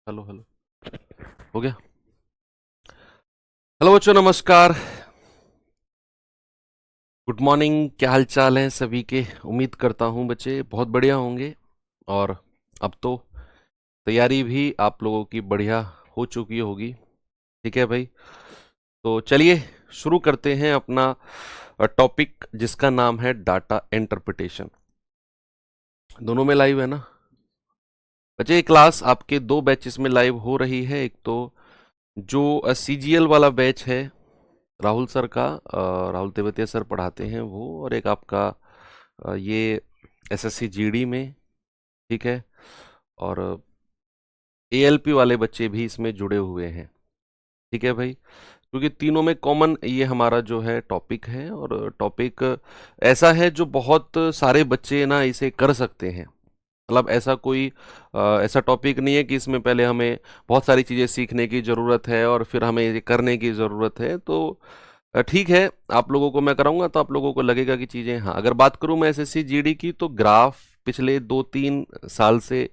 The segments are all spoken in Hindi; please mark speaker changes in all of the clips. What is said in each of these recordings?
Speaker 1: Hello hello. हो गया। हेलो बच्चों, नमस्कार। Good morning. क्या हाल चाल है सभी के? उम्मीद करता हूँ बच्चे बहुत बढ़िया होंगे। और अब तो तैयारी भी आप लोगों की बढ़िया हो चुकी होगी। ठीक है भाई। तो चलिए शुरू करते हैं अपना टॉपिक जिसका नाम है डाटा इंटरप्रिटेशन। दोनों में लाइव है ना बच्चे? ये क्लास आपके दो बैचेस में लाइव हो रही है। एक तो जो सीजीएल वाला बैच है, राहुल सर का, राहुल तेवतिया सर पढ़ाते हैं वो। और एक आपका ये एसएससी जीडी में। ठीक है। और एएलपी वाले बच्चे भी इसमें जुड़े हुए हैं। ठीक है भाई। क्योंकि तीनों में कॉमन ये हमारा जो है टॉपिक है, और टॉपिक ऐसा है जो बहुत सारे बच्चे ना इसे कर सकते हैं। मतलब ऐसा कोई ऐसा टॉपिक नहीं है कि इसमें पहले हमें बहुत सारी चीज़ें सीखने की ज़रूरत है और फिर हमें ये करने की ज़रूरत है। तो ठीक है, आप लोगों को मैं कराऊंगा तो आप लोगों को लगेगा कि चीज़ें, हाँ। अगर बात करूं मैं एसएससी जीडी की, तो ग्राफ पिछले 2-3 साल से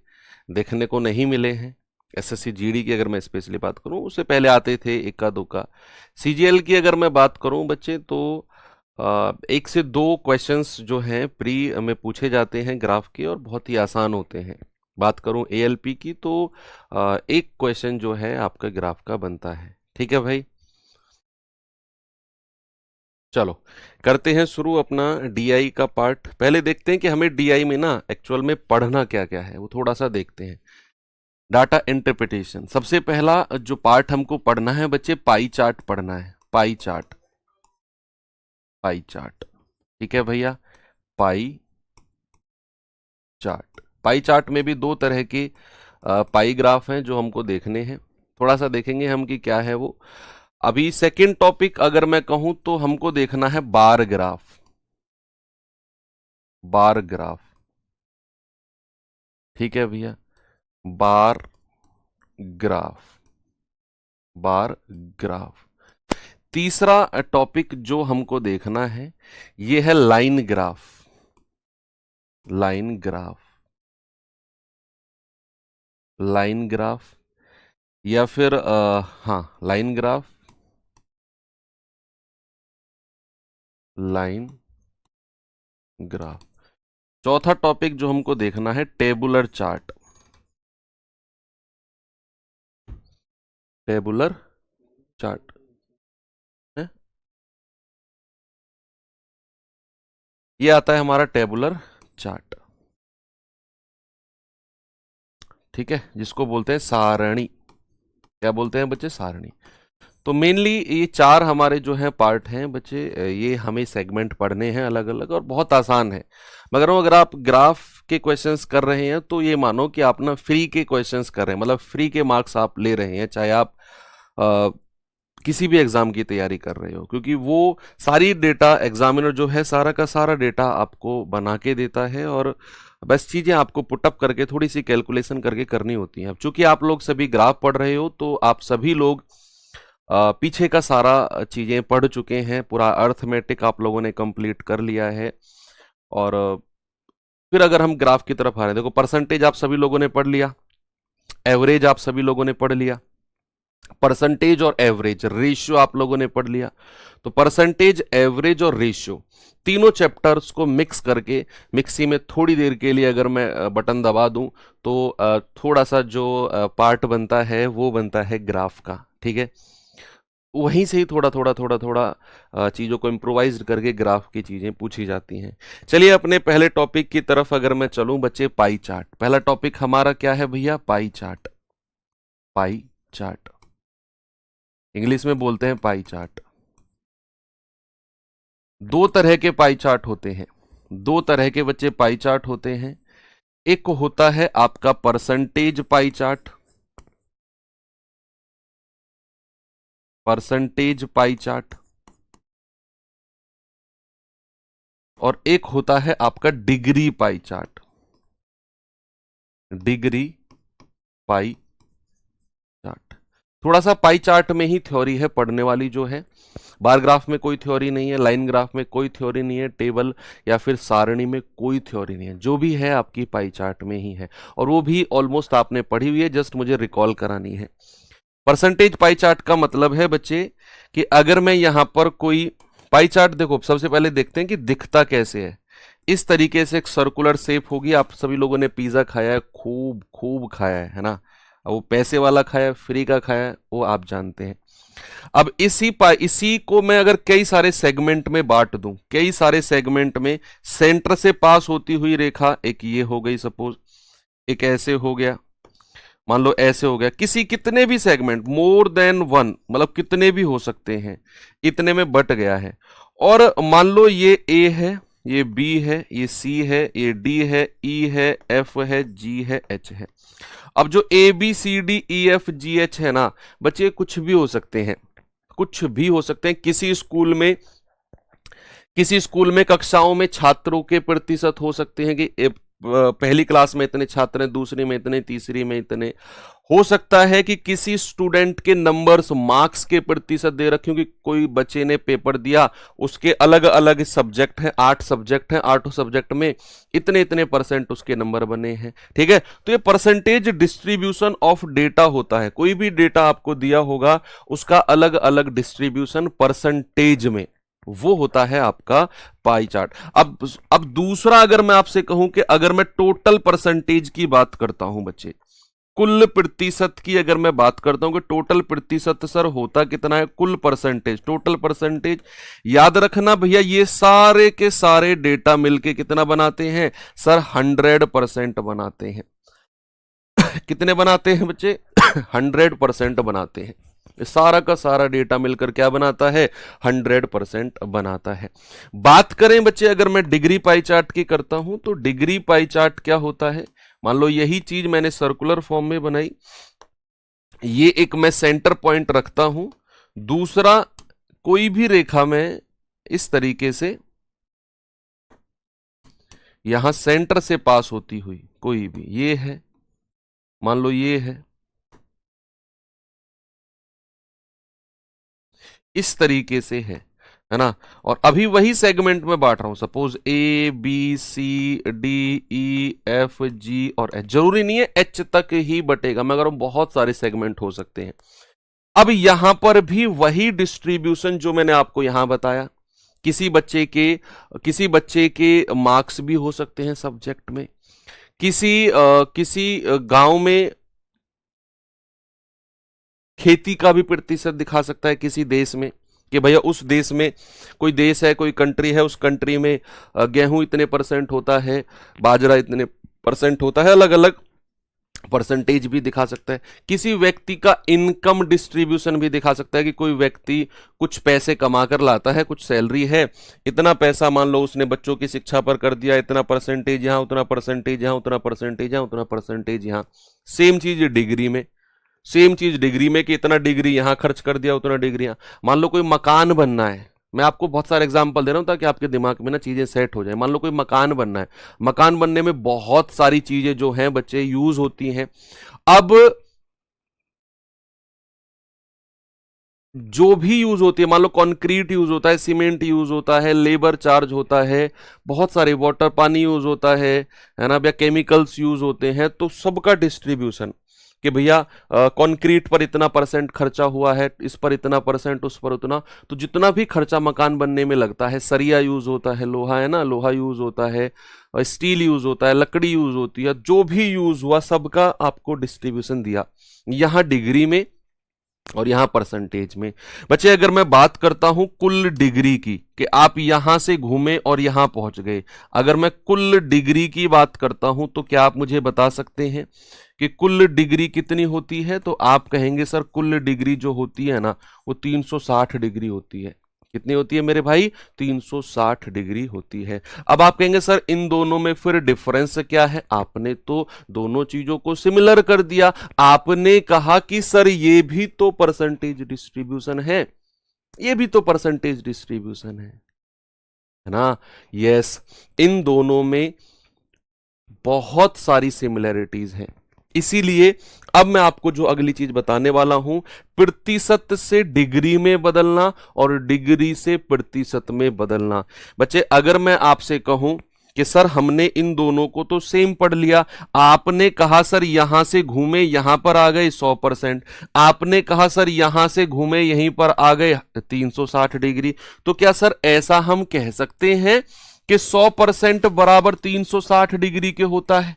Speaker 1: देखने को नहीं मिले हैं। एसएससी जीडी की अगर मैं स्पेशली बात करूं, उससे पहले आते थे इक्का दुक्का। सीजीएल की अगर मैं बात करूं बच्चे, तो 1 से 2 क्वेश्चंस जो हैं प्री में पूछे जाते हैं ग्राफ के, और बहुत ही आसान होते हैं। बात करूं एएलपी की, तो 1 क्वेश्चन जो है आपका ग्राफ का बनता है। ठीक है भाई। चलो करते हैं शुरू अपना डीआई का पार्ट। पहले देखते हैं कि हमें डीआई में ना एक्चुअल में पढ़ना क्या क्या है, वो थोड़ा सा देखते हैं। डाटा इंटरप्रिटेशन, सबसे पहला जो पार्ट हमको पढ़ना है बच्चे, पाई चार्ट पढ़ना है। Pie chart, pie chart. ठीक है भैया। Pie chart. पाई चार्ट में भी दो तरह के पाई ग्राफ हैं जो हमको देखने हैं। थोड़ा सा देखेंगे हम कि क्या है वो। अभी सेकंड टॉपिक अगर मैं कहूं तो हमको देखना है बार ग्राफ। Bar graph. ठीक है भैया। Bar graph. Bar graph. तीसरा टॉपिक जो हमको देखना है ये है line graph. Line graph. Line graph, या फिर हाँ, लाइन ग्राफ। Line graph. चौथा टॉपिक जो हमको देखना है टेबुलर चार्ट। टेबुलर चार्ट है। ये आता है हमारा टेबुलर चार्ट। ठीक है, जिसको बोलते हैं सारणी। क्या बोलते हैं बच्चे? सारणी। तो मेनली ये चार हमारे जो है पार्ट हैं बच्चे, ये हमें सेगमेंट पढ़ने हैं अलग अलग, और बहुत आसान है। मगर अगर आप ग्राफ के क्वेश्चंस कर रहे हैं तो ये मानो कि आप ना फ्री के क्वेश्चंस कर रहे हैं, मतलब फ्री के मार्क्स आप ले रहे हैं, चाहे आप अ, किसी भी एग्जाम की तैयारी कर रहे हो। क्योंकि वो सारी डेटा एग्जामिनर जो है सारा का सारा डेटा आपको बना के देता है, और बस चीजें आपको पुटअप करके थोड़ी सी कैलकुलेशन करके करनी होती हैं। अब चूंकि आप लोग सभी ग्राफ पढ़ रहे हो, तो आप सभी लोग पीछे का सारा चीजें पढ़ चुके हैं। पूरा अर्थमेटिक आप लोगों ने कंप्लीट कर लिया है। और फिर अगर हम ग्राफ की तरफ आ रहे हैं, देखो परसेंटेज आप सभी लोगों ने पढ़ लिया, एवरेज आप सभी लोगों ने पढ़ लिया, परसेंटेज और एवरेज रेशियो आप लोगों ने पढ़ लिया। तो परसेंटेज, एवरेज और रेशियो, तीनों चैप्टर्स को मिक्स करके मिक्सी में थोड़ी देर के लिए अगर मैं बटन दबा दूं, तो थोड़ा सा जो पार्ट बनता है वो बनता है ग्राफ का। ठीक है। वहीं से ही थोड़ा थोड़ा थोड़ा थोड़ा चीज़ों को इम्प्रोवाइज करके ग्राफ की चीज़ें पूछी जाती हैं। चलिए अपने पहले टॉपिक की तरफ अगर मैं चलूं बच्चे, पाई चार्ट। पहला टॉपिक हमारा क्या है भैया? Pie chart. Pie chart, English में बोलते हैं पाई चार्ट। दो तरह के पाई चार्ट होते हैं। दो तरह के बच्चे पाई चार्ट होते हैं। एक होता है आपका percentage pie chart. Percentage pie chart. और एक होता है आपका degree pie chart. Degree pie chart. थोड़ा सा पाई चार्ट में ही थ्योरी है पढ़ने वाली जो है, बार ग्राफ में कोई थ्योरी नहीं है, लाइन ग्राफ में कोई थ्योरी नहीं है, टेबल या फिर सारणी में कोई थ्योरी नहीं है, जो भी है आपकी पाई चार्ट में ही है, और वो भी ऑलमोस्ट आपने पढ़ी हुई है, जस्ट मुझे रिकॉल करानी है। परसेंटेज पाई चार्ट का मतलब है बच्चे कि अगर मैं यहां पर कोई पाई चार्ट, देखो सबसे पहले देखते हैं कि दिखता कैसे है। इस तरीके से एक सर्कुलर शेप होगी। आप सभी लोगों ने पिज्जा खाया है, खूब खूब खाया है ना। अब वो पैसे वाला खाया है, फ्री का खाया है, वो आप जानते हैं। अब इसी को मैं अगर कई सारे सेगमेंट में बांट दूं, कई सारे सेगमेंट में, सेंटर से पास होती हुई रेखा एक ये हो गई सपोज, एक ऐसे हो गया, मान लो ऐसे हो गया, किसी कितने भी सेगमेंट, मोर देन वन, मतलब कितने भी हो सकते हैं, इतने में बट गया है। और मान लो ये ए है, ये बी है, ये सी है, ये डी है, ई है, एफ है, जी है, एच है। अब जो A B C D E F G H है ना बच्चे, कुछ भी हो सकते हैं, कुछ भी हो सकते हैं। किसी स्कूल में कक्षाओं में छात्रों के प्रतिशत हो सकते हैं कि पहली क्लास में इतने छात्र हैं, दूसरी में इतने, तीसरी में इतने। हो सकता है कि किसी स्टूडेंट के नंबर्स, मार्क्स के प्रतिशत दे रखे हो कि कोई बच्चे ने पेपर दिया, उसके अलग अलग सब्जेक्ट हैं, 8 सब्जेक्ट हैं, 8 सब्जेक्ट में इतने इतने परसेंट उसके नंबर बने हैं। ठीक है, तो ये परसेंटेज डिस्ट्रीब्यूशन ऑफ डेटा होता है। कोई भी डेटा आपको दिया होगा उसका अलग अलग डिस्ट्रीब्यूशन परसेंटेज में, वो होता है आपका पाई चार्ट। अब दूसरा, अगर मैं आपसे कहूं कि अगर मैं टोटल परसेंटेज की बात करता हूं बच्चे, कुल प्रतिशत की अगर मैं बात करता हूं कि टोटल प्रतिशत सर होता कितना है, कुल परसेंटेज, टोटल परसेंटेज, याद रखना भैया ये सारे के सारे डेटा मिलके कितना बनाते हैं सर, 100% बनाते हैं। कितने बनाते हैं बच्चे? 100% बनाते हैं। सारा का सारा डेटा मिलकर क्या बनाता है? 100% बनाता है। बात करें बच्चे अगर मैं डिग्री पाई चार्ट की करता हूं, तो डिग्री पाई चार्ट क्या होता है? मान लो यही चीज मैंने सर्कुलर फॉर्म में बनाई, ये एक मैं सेंटर पॉइंट रखता हूं, दूसरा कोई भी रेखा में इस तरीके से यहां सेंटर से पास होती हुई कोई भी, ये है, मान लो ये है, इस तरीके से है ना। और अभी वही सेगमेंट में बांट रहा हूं, suppose A B C D E F G और एच, जरूरी नहीं है एच तक ही बटेगा, मगर बहुत सारे सेगमेंट हो सकते हैं। अब यहां पर भी वही डिस्ट्रीब्यूशन जो मैंने आपको यहां बताया, किसी बच्चे के मार्क्स भी हो सकते हैं सब्जेक्ट में, किसी गांव में खेती का भी प्रतिशत दिखा सकता है, किसी देश में कि भैया उस देश में, कोई देश है, कोई कंट्री है, उस कंट्री में गेहूं इतने परसेंट होता है, बाजरा इतने परसेंट होता है, अलग अलग परसेंटेज भी दिखा सकता है। किसी व्यक्ति का इनकम डिस्ट्रीब्यूशन भी दिखा सकता है कि कोई व्यक्ति कुछ पैसे कमा कर लाता है, कुछ सैलरी है, इतना पैसा मान लो उसने बच्चों की शिक्षा पर कर दिया, इतना परसेंटेज यहां, उतना परसेंटेज यहां, उतना परसेंटेज यहां, उतना परसेंटेज यहां। सेम चीज डिग्री में, सेम चीज डिग्री में कि इतना डिग्री यहां खर्च कर दिया, उतना डिग्री यहां। मान लो कोई मकान बनना है, मैं आपको बहुत सारे एग्जांपल दे रहा हूं ताकि आपके दिमाग में ना चीजें सेट हो जाए। मान लो कोई मकान बनना है, मकान बनने में बहुत सारी चीजें जो हैं बच्चे यूज होती हैं। अब जो भी यूज होती है, मान लो कंक्रीट यूज होता है, सीमेंट यूज होता है, लेबर चार्ज होता है, बहुत सारे वाटर, पानी यूज होता है ना, या केमिकल्स यूज होते हैं, तो सबका डिस्ट्रीब्यूशन कि भैया कंक्रीट पर इतना परसेंट खर्चा हुआ है, इस पर इतना परसेंट, उस पर उतना, तो जितना भी खर्चा मकान बनने में लगता है, सरिया यूज होता है, लोहा है ना, लोहा यूज होता है, स्टील यूज होता है, लकड़ी यूज होती है, जो भी यूज हुआ सबका आपको डिस्ट्रीब्यूशन दिया, यहां डिग्री में और यहां परसेंटेज में। बच्चे अगर मैं बात करता हूं कुल डिग्री की कि आप यहां से घूमे और यहां पहुंच गए, अगर मैं कुल डिग्री की बात करता हूं तो क्या आप मुझे बता सकते हैं कि कुल डिग्री कितनी होती है? तो आप कहेंगे सर कुल डिग्री जो होती है ना वो 360 डिग्री होती है। कितनी होती है मेरे भाई? 360 डिग्री होती है। अब आप कहेंगे सर इन दोनों में फिर डिफरेंस क्या है? आपने तो दोनों चीजों को सिमिलर कर दिया, आपने कहा कि सर ये भी तो परसेंटेज डिस्ट्रीब्यूशन है, ये भी तो परसेंटेज डिस्ट्रीब्यूशन है ना। यस, इन दोनों में बहुत सारी सिमिलरिटीज हैं, इसीलिए अब मैं आपको जो अगली चीज बताने वाला हूं, प्रतिशत से डिग्री में बदलना और डिग्री से प्रतिशत में बदलना। बच्चे अगर मैं आपसे कहूं कि सर हमने इन दोनों को तो सेम पढ़ लिया, आपने कहा सर यहां से घूमे यहां पर आ गए 100%, आपने कहा सर यहां से घूमे यहीं पर आ गए 360 डिग्री, तो क्या सर ऐसा हम कह सकते हैं कि 100% बराबर 360 डिग्री के होता है?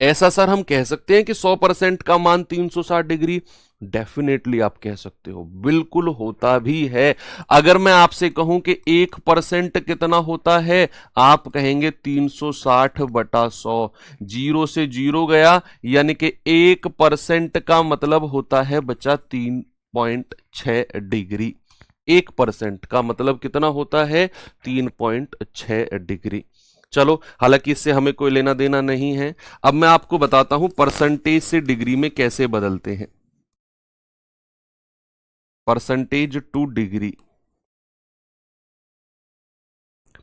Speaker 1: ऐसा सर हम कह सकते हैं कि 100% का मान 360 डिग्री? डेफिनेटली आप कह सकते हो, बिल्कुल होता भी है। अगर मैं आपसे कहूं कि 1% कितना होता है, आप कहेंगे 360 बटा 100। जीरो से जीरो गया, यानी कि 1% का मतलब होता है बच्चा 3.6 डिग्री। 1% का मतलब कितना होता है? 3.6 डिग्री। चलो, हालांकि इससे हमें कोई लेना देना नहीं है। अब मैं आपको बताता हूं परसेंटेज से डिग्री में कैसे बदलते हैं। Percentage two degree,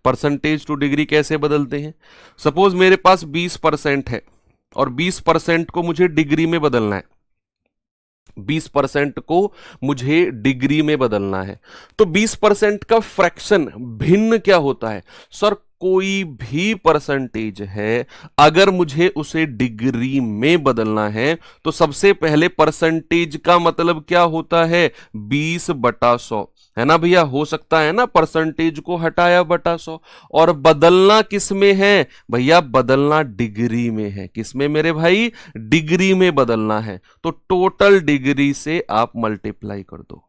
Speaker 1: percentage two degree कैसे बदलते हैं? सपोज मेरे पास 20% है और 20% को मुझे डिग्री में बदलना है। 20% को मुझे डिग्री में बदलना है, तो 20% का फ्रैक्शन भिन्न क्या होता है? सर कोई भी परसेंटेज है, अगर मुझे उसे डिग्री में बदलना है तो सबसे पहले परसेंटेज का मतलब क्या होता है? 20/100, है ना भैया? हो सकता है ना, परसेंटेज को हटाया बटा 100। और बदलना किस में है भैया? बदलना डिग्री में है। किस में मेरे भाई? डिग्री में बदलना है। तो टोटल डिग्री से आप मल्टीप्लाई कर दो,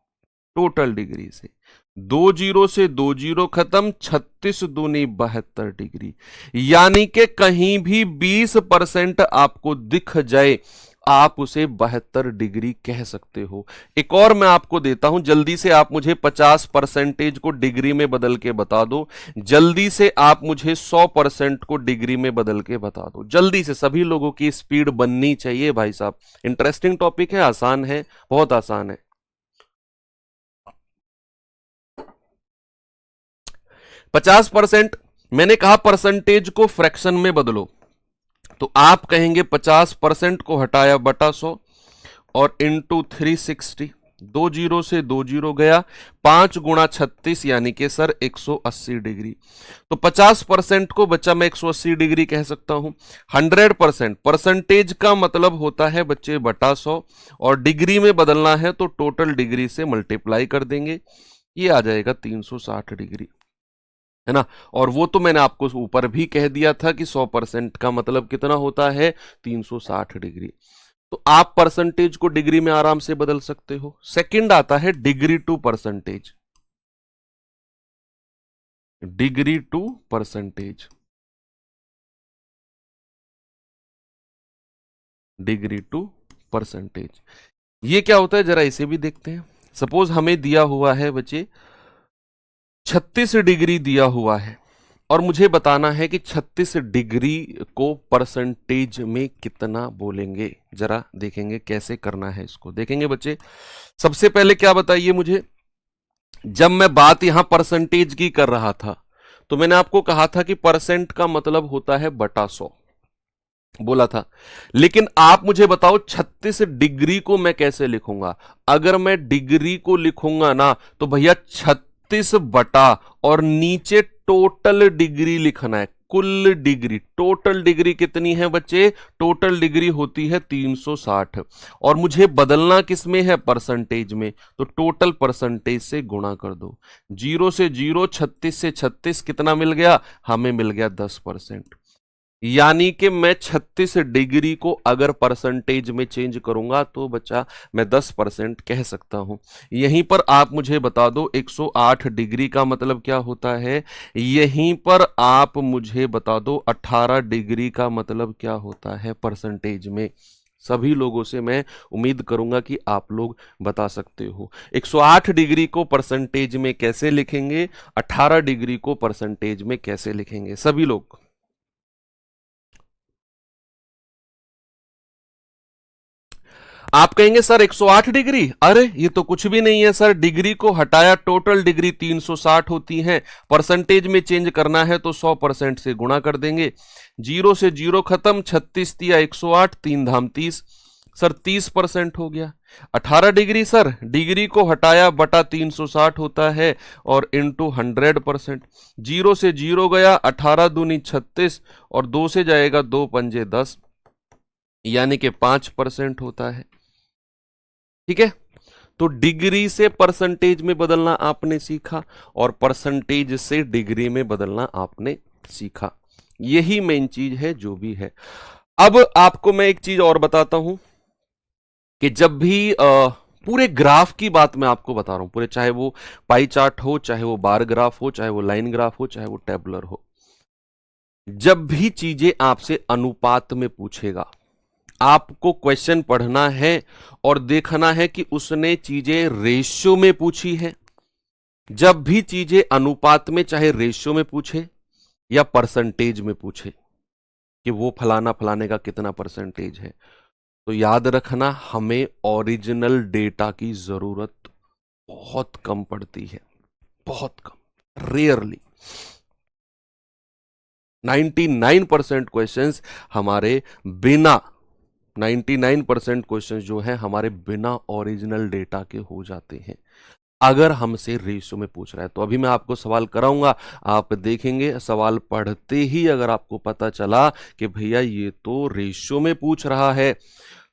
Speaker 1: टोटल डिग्री से। 2 जीरो से 2 जीरो खत्म, 36 दूनी 72 डिग्री। यानी कि कहीं भी 20% आपको दिख जाए, आप उसे 72 डिग्री कह सकते हो। एक और मैं आपको देता हूं, जल्दी से आप मुझे 50% को डिग्री में बदल के बता दो। जल्दी से आप मुझे 100% को डिग्री में बदल के बता दो। जल्दी से, सभी लोगों की स्पीड बननी चाहिए भाई साहब। इंटरेस्टिंग टॉपिक है, आसान है, बहुत आसान है। 50%, मैंने कहा परसेंटेज को फ्रैक्शन में बदलो, तो आप कहेंगे 50% को हटाया बटा 100 और इंटू 360। 2 जीरो से 2 जीरो गया, 5 गुणा 36 यानी कि सर 180 डिग्री। तो 50% को बच्चा मैं 180 डिग्री कह सकता हूं। 100%, परसेंटेज का मतलब होता है बच्चे बटा 100, और डिग्री में बदलना है तो टोटल डिग्री से मल्टीप्लाई कर देंगे, ये आ जाएगा 360 डिग्री, है ना? और वो तो मैंने आपको ऊपर भी कह दिया था कि 100% का मतलब कितना होता है? 360 डिग्री। तो आप परसेंटेज को डिग्री में आराम से बदल सकते हो। सेकंड आता है degree to percentage. Degree to percentage, degree to percentage, ये क्या होता है जरा इसे भी देखते हैं। सपोज हमें दिया हुआ है बच्चे 36 डिग्री दिया हुआ है, और मुझे बताना है कि 36 डिग्री को परसेंटेज में कितना बोलेंगे। जरा देखेंगे कैसे करना है इसको, देखेंगे बच्चे। सबसे पहले क्या बताइए मुझे, जब मैं बात यहां परसेंटेज की कर रहा था तो मैंने आपको कहा था कि परसेंट का मतलब होता है बटा 100, बोला था। लेकिन आप मुझे बताओ 36 डिग्री को मैं कैसे लिखूंगा? अगर मैं डिग्री को लिखूंगा ना, तो भैया 36 बटा और नीचे टोटल डिग्री लिखना है। कुल डिग्री, टोटल डिग्री कितनी है बच्चे? टोटल डिग्री होती है 360, और मुझे बदलना किस में है? परसेंटेज में। तो टोटल परसेंटेज से गुणा कर दो। 0 से 0, 36 से 36 कितना मिल गया? हमें मिल गया 10%। यानी कि मैं 36 डिग्री को अगर परसेंटेज में चेंज करूंगा तो बच्चा मैं 10% कह सकता हूं। यहीं पर आप मुझे बता दो 108 डिग्री का मतलब क्या होता है? यहीं पर आप मुझे बता दो 18 डिग्री का मतलब क्या होता है परसेंटेज में। सभी लोगों से मैं उम्मीद करूंगा कि आप लोग बता सकते हो। 108 डिग्री को परसेंटेज में कैसे लिखेंगे, 18 डिग्री को परसेंटेज में कैसे लिखेंगे, सभी लोग? आप कहेंगे सर 108 डिग्री, अरे ये तो कुछ भी नहीं है सर, डिग्री को हटाया, टोटल डिग्री 360 होती है, परसेंटेज में चेंज करना है तो 100% से गुणा कर देंगे, 0 से 0 खत्म, 36 तिया 108, 3 धाम 30, सर 30% हो गया। 18 डिग्री सर, डिग्री को हटाया बटा 360 होता है और इंटू 100%, 0 से 0 गया, 18 दूनी 36 और 2 से जाएगा 2 पंजे 10, यानी कि 5% होता है। ठीक है, तो डिग्री से परसेंटेज में बदलना आपने सीखा और परसेंटेज से डिग्री में बदलना आपने सीखा, यही मेन चीज है जो भी है। अब आपको मैं एक चीज और बताता हूं कि जब भी पूरे ग्राफ की बात मैं आपको बता रहा हूं, पूरे, चाहे वो पाई चार्ट हो, चाहे वो बार ग्राफ हो, चाहे वो लाइन ग्राफ हो, चाहे वो टेबुलर हो, जब भी चीजें आपसे अनुपात में पूछेगा, आपको क्वेश्चन पढ़ना है और देखना है कि उसने चीजें रेशियो में पूछी है। जब भी चीजें अनुपात में, चाहे रेशियो में पूछे या परसेंटेज में पूछे कि वो फलाना फलाने का कितना परसेंटेज है, तो याद रखना हमें ओरिजिनल डेटा की जरूरत बहुत कम पड़ती है, बहुत कम, रेयरली। 99% क्वेश्चंस हमारे बिना 99% क्वेश्चन जो है हमारे बिना ओरिजिनल डेटा के हो जाते हैं, अगर हमसे रेशियो में पूछ रहा है। तो अभी मैं आपको सवाल कराऊंगा, आप देखेंगे सवाल पढ़ते ही अगर आपको पता चला कि भैया ये तो रेशियो में पूछ रहा है,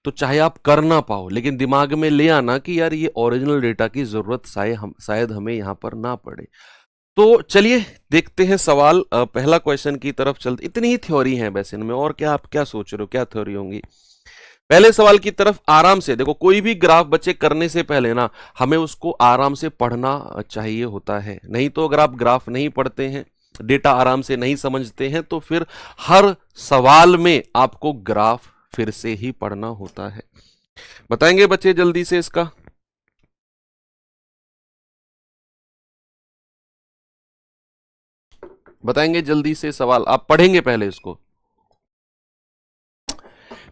Speaker 1: तो चाहे आप कर ना पाओ, लेकिन दिमाग में ले आना कि यार ये ओरिजिनल डेटा की जरूरत शायद हमें यहां पर ना पड़े। तो चलिए देखते हैं सवाल, पहला क्वेश्चन की तरफ चलते। इतनी ही थ्योरी है वैसे इनमें, और क्या आप क्या सोच रहे हो, क्या थ्योरी होंगी। पहले सवाल की तरफ आराम से देखो, कोई भी ग्राफ बच्चे करने से पहले ना हमें उसको आराम से पढ़ना चाहिए होता है, नहीं तो अगर आप ग्राफ नहीं पढ़ते हैं, डेटा आराम से नहीं समझते हैं, तो फिर हर सवाल में आपको ग्राफ फिर से ही पढ़ना होता है। बताएंगे बच्चे जल्दी से इसका। बताएंगे जल्दी से सवाल, आप पढ़ेंगे पहले इसको।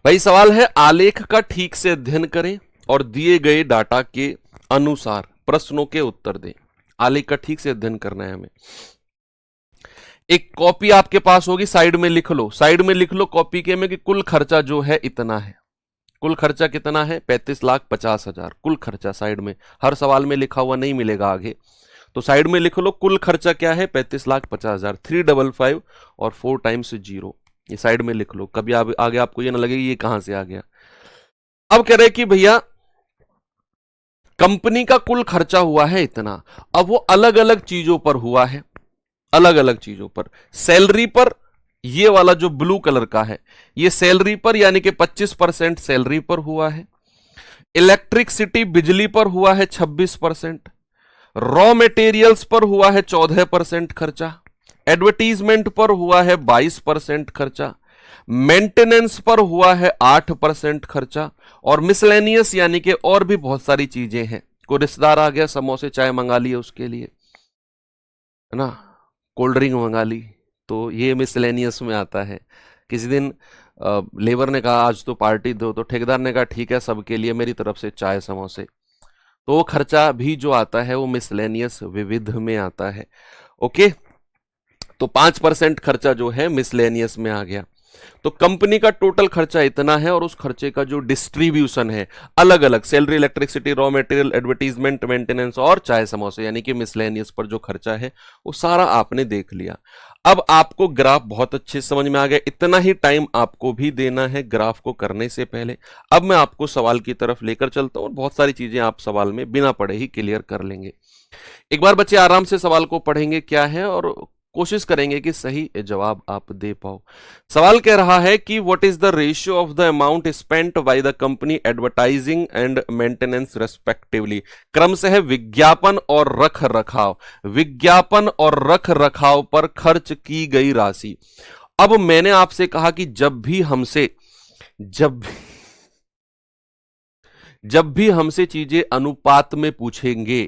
Speaker 1: भाई सवाल है, आलेख का ठीक से अध्ययन करें और दिए गए डाटा के अनुसार प्रश्नों के उत्तर दें। आलेख का ठीक से अध्ययन करना है हमें। एक कॉपी आपके पास होगी, साइड में लिख लो, साइड में लिख लो कॉपी के में कि कुल खर्चा जो है इतना है। कुल खर्चा कितना है? 35,50,000 कुल खर्चा। साइड में हर सवाल में लिखा हुआ नहीं मिलेगा आगे, तो साइड में लिख लो कुल खर्चा क्या है, 35,50,000, 355 और 4 टाइम्स 0, ये साइड में लिख लो, कभी आगे आपको ये ना लगे ये कहां से आ गया। अब कह रहे कि भैया कंपनी का कुल खर्चा हुआ है इतना, अब वो अलग अलग चीजों पर हुआ है, अलग अलग चीजों पर। सैलरी पर, ये वाला जो ब्लू कलर का है ये सैलरी पर, यानी कि 25% सैलरी पर हुआ है। इलेक्ट्रिसिटी बिजली पर हुआ है 26%। रॉ मटेरियल्स पर हुआ है 14% खर्चा। एडवर्टीजमेंट पर हुआ है 22% खर्चा। मेंटेनेंस पर हुआ है 8% खर्चा। और मिसलेनियस यानी कि और भी बहुत सारी चीजें हैं, कोई रिश्तेदार आ गया, समोसे चाय मंगा लिए उसके लिए, है ना, कोल्ड ड्रिंक मंगा ली, तो ये मिसलेनियस में आता है। किसी दिन लेबर ने कहा आज तो पार्टी दो, तो ठेकेदार ने कहा ठीक है सबके लिए मेरी तरफ से चाय समोसे, तो वो खर्चा भी जो आता है वो मिसलेनियस विविध में आता है। ओके, तो 5% खर्चा जो है मिसलेनियस में आ गया। तो कंपनी का टोटल खर्चा इतना है और उस खर्चे का जो डिस्ट्रीब्यूशन है अलग अलग, salary, electricity, raw material, advertisement, maintenance और चाय समोसे यानी कि मिसलेनियस पर जो खर्चा है वो सारा आपने देख लिया। अब आपको ग्राफ बहुत अच्छे समझ में आ गया, इतना ही टाइम आपको भी देना है ग्राफ को करने से पहले। अब मैं आपको सवाल की तरफ लेकर चलता हूं और बहुत सारी चीजें आप सवाल में बिना पढ़े ही क्लियर कर लेंगे। एक बार बच्चे आराम से सवाल को पढ़ेंगे क्या है और कोशिश करेंगे कि सही जवाब आप दे पाओ। सवाल कह रहा है कि what is the ratio of the amount spent by the company advertising and maintenance respectively. क्रम से है विज्ञापन और रख रखाव, विज्ञापन और रख रखाव पर खर्च की गई राशि। अब मैंने आपसे कहा कि जब भी हमसे चीजें अनुपात में पूछेंगे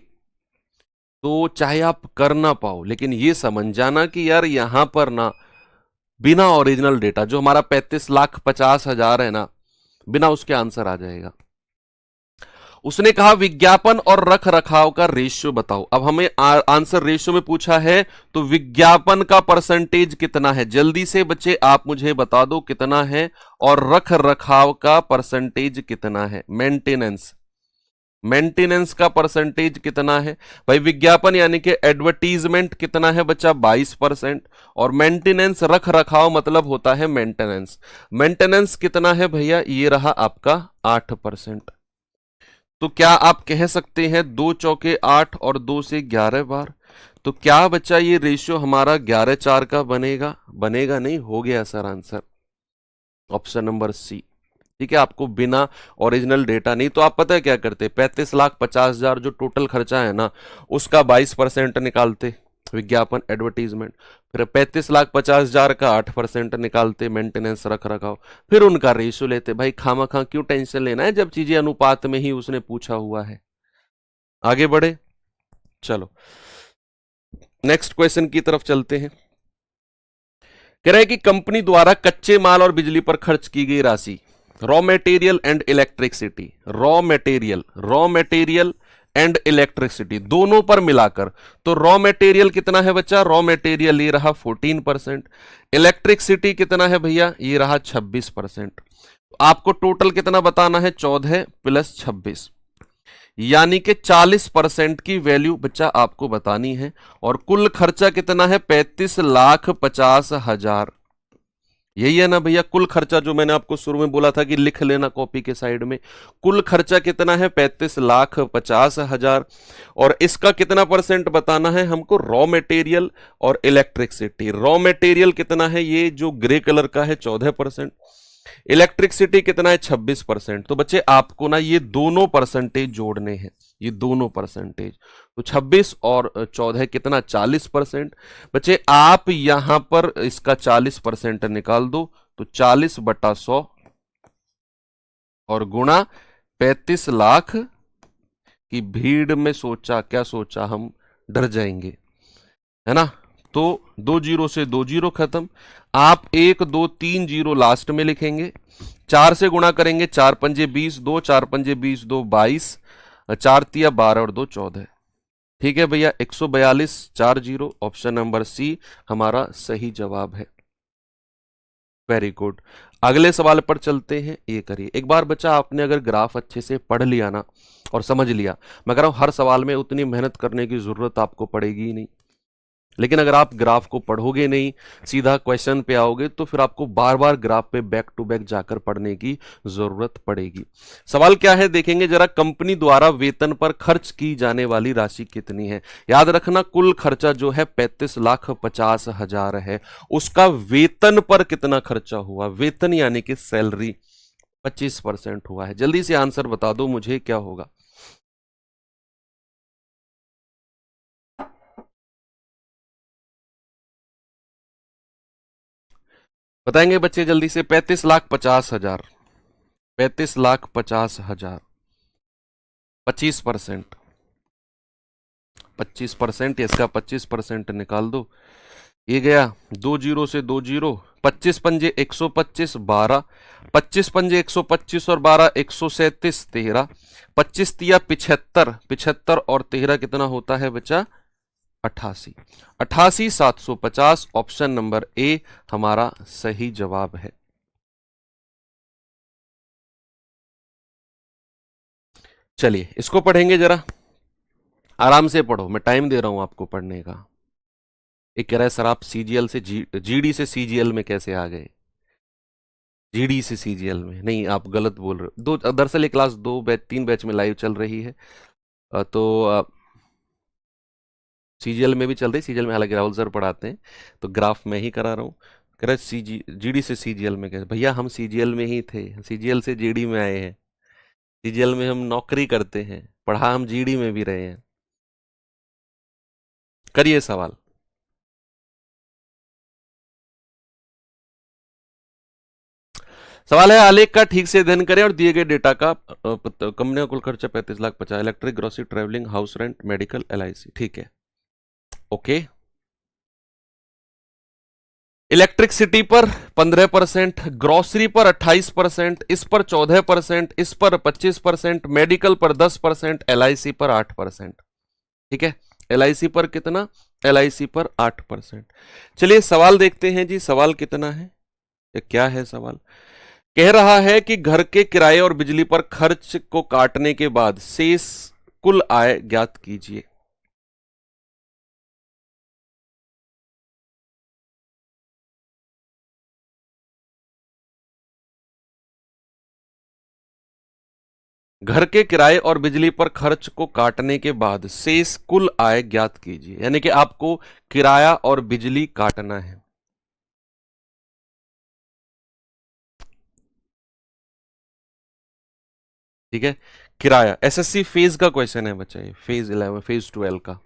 Speaker 1: तो चाहे आप कर ना पाओ, लेकिन ये समझ जाना कि यार यहां पर ना बिना ओरिजिनल डेटा, जो हमारा 35,50,000 है ना, बिना उसके आंसर आ जाएगा। उसने कहा विज्ञापन और रख रखाव का रेशियो बताओ। अब हमें आंसर रेशियो में पूछा है, तो विज्ञापन का परसेंटेज कितना है, जल्दी से बच्चे आप मुझे बता दो कितना है, और रख रखाव का परसेंटेज कितना है, मेंटेनेंस, मेंटेनेंस का परसेंटेज कितना है भाई। विज्ञापन यानी कि एडवर्टीजमेंट कितना है बच्चा, 22%, और मेंटेनेंस रख रखाव मतलब होता है मेंटेनेंस, मेंटेनेंस कितना है भैया, ये रहा आपका 8%। तो क्या आप कह सकते हैं 2 चौके 8 और 2 से 11 बार, तो क्या बच्चा ये रेशियो हमारा 11:4 का बनेगा, बनेगा नहीं, हो गया sir answer option number C. ठीक है, आपको बिना ओरिजिनल डेटा नहीं, तो आप पता है क्या करते, 35,50,000 जो टोटल खर्चा है ना, उसका 22% निकालते विज्ञापन एडवर्टीजमेंट, फिर 35,50,000 का 8% निकालते मेंटेनेंस रख रखाव, फिर उनका रेशियो लेते। भाई खामा खा क्यों टेंशन लेना है जब चीजें अनुपात में ही उसने पूछा हुआ है। आगे बढ़े, चलो नेक्स्ट क्वेश्चन की तरफ चलते हैं। कह रहे हैं कि कंपनी द्वारा कच्चे माल और बिजली पर खर्च की गई राशि, raw material and electricity, raw material and electricity दोनों पर मिलाकर, तो रॉ मटेरियल कितना है बच्चा, रॉ मटेरियल ये रहा 14%, इलेक्ट्रिसिटी कितना है भैया, ये रहा 26%। आपको टोटल कितना बताना है, 14 प्लस 26, यानी कि 40% की वैल्यू बच्चा आपको बतानी है। और कुल खर्चा कितना है, 35,50,000, यही है ना भैया कुल खर्चा, जो मैंने आपको शुरू में बोला था कि लिख लेना कॉपी के साइड में। कुल खर्चा कितना है, 35,50,000, और इसका कितना परसेंट बताना है हमको, रॉ मटेरियल और इलेक्ट्रिसिटी। रॉ मटेरियल कितना है, ये जो ग्रे कलर का है 14%, इलेक्ट्रिसिटी कितना है 26%। तो बच्चे आपको ना ये दोनों परसेंटेज जोड़ने हैं, ये दोनों परसेंटेज, तो 26 और 14 कितना 40%। बच्चे आप यहां पर इसका 40% निकाल दो, तो 40/100 और गुणा 35 लाख की भीड़ में सोचा क्या सोचा, हम डर जाएंगे, है ना। तो 2 जीरो से 2 जीरो खत्म, आप 1 2 3 जीरो लास्ट में लिखेंगे, 4 से गुणा करेंगे, 4 पंजे 20, 2 4 पंजे 20, 2 22, 4 तिया 12 और 2 14। ठीक है भैया, 142 4 जीरो, ऑप्शन नंबर सी हमारा सही जवाब है। वेरी गुड, अगले सवाल पर चलते हैं। ये करिए एक बार बच्चा, आपने अगर ग्राफ अच्छे से पढ़ लिया ना और समझ लिया, मैं कह रहा हूं हर सवाल में उतनी मेहनत करने की जरूरत आपको पड़ेगी ही नहीं, लेकिन अगर आप ग्राफ को पढ़ोगे नहीं, सीधा क्वेश्चन पे आओगे, तो फिर आपको बार बार ग्राफ पे बैक टू बैक जाकर पढ़ने की जरूरत पड़ेगी। सवाल क्या है देखेंगे जरा, कंपनी द्वारा वेतन पर खर्च की जाने वाली राशि कितनी है। याद रखना कुल खर्चा जो है 35,50,000 है, उसका वेतन पर कितना खर्चा हुआ, वेतन यानी कि सैलरी 25% हुआ है। जल्दी से आंसर बता दो मुझे क्या होगा। बताएंगे बच्चे जल्दी से, 35,50,000, 35,50,000, 25%, 25%, इसका 25% निकाल दो, ये गया 2 जीरो से 2 जीरो, 25 पंजे 125, 12, 25 पंजे 125 और 12 137, 13, 25 तिया 75, 75 और 13 कितना होता है बच्चा, 88, 88,750, ऑप्शन नंबर ए हमारा सही जवाब है। चलिए इसको पढ़ेंगे जरा, आराम से पढ़ो, मैं टाइम दे रहा हूं आपको पढ़ने का। एक कह रहा है सर आप सीजीएल से जीडी से सीजीएल में कैसे आ गए, जीडी से सीजीएल में नहीं, आप गलत बोल रहे हो। दो दरअसल ये क्लास 2 बैच 3 बैच में लाइव चल रही है, तो सीजीएल में भी चल रही, सीजीएल में हालांकि राहुल सर पढ़ाते हैं, तो ग्राफ मैं ही करा रहा हूँ। कह रहा है जीडी से सीजीएल में कैसे, भैया हम सीजीएल में ही थे, सीजीएल से जीडी में आए हैं, सीजीएल में हम नौकरी करते हैं, पढ़ा हम जीडी में भी रहे हैं। करिए सवाल। सवाल है, आलेख का ठीक से अध्ययन करें और दिए गए डेटा का कंपनी का कुल खर्चा 35,50,000, electric, grocery, travelling, house rent, medical, LIC. ठीक है, ओके। इलेक्ट्रिसिटी पर 15%, ग्रोसरी पर 28%, इस पर 14%, इस पर 25%, मेडिकल पर 10%, एलआईसी पर 8%। ठीक है, एलआईसी पर कितना? एलआईसी पर 8%। चलिए सवाल देखते हैं जी, सवाल कितना है या क्या है सवाल। कह रहा है कि घर के किराए और बिजली पर खर्च को काटने के बाद शेष कुल आय ज्ञात कीजिए। घर के किराए और बिजली पर खर्च को काटने के बाद शेष कुल आय ज्ञात कीजिए, यानी कि आपको किराया और बिजली काटना है। ठीक है, किराया एसएससी फेज का क्वेश्चन है बच्चा, ये फेज 11 फेज 12 का।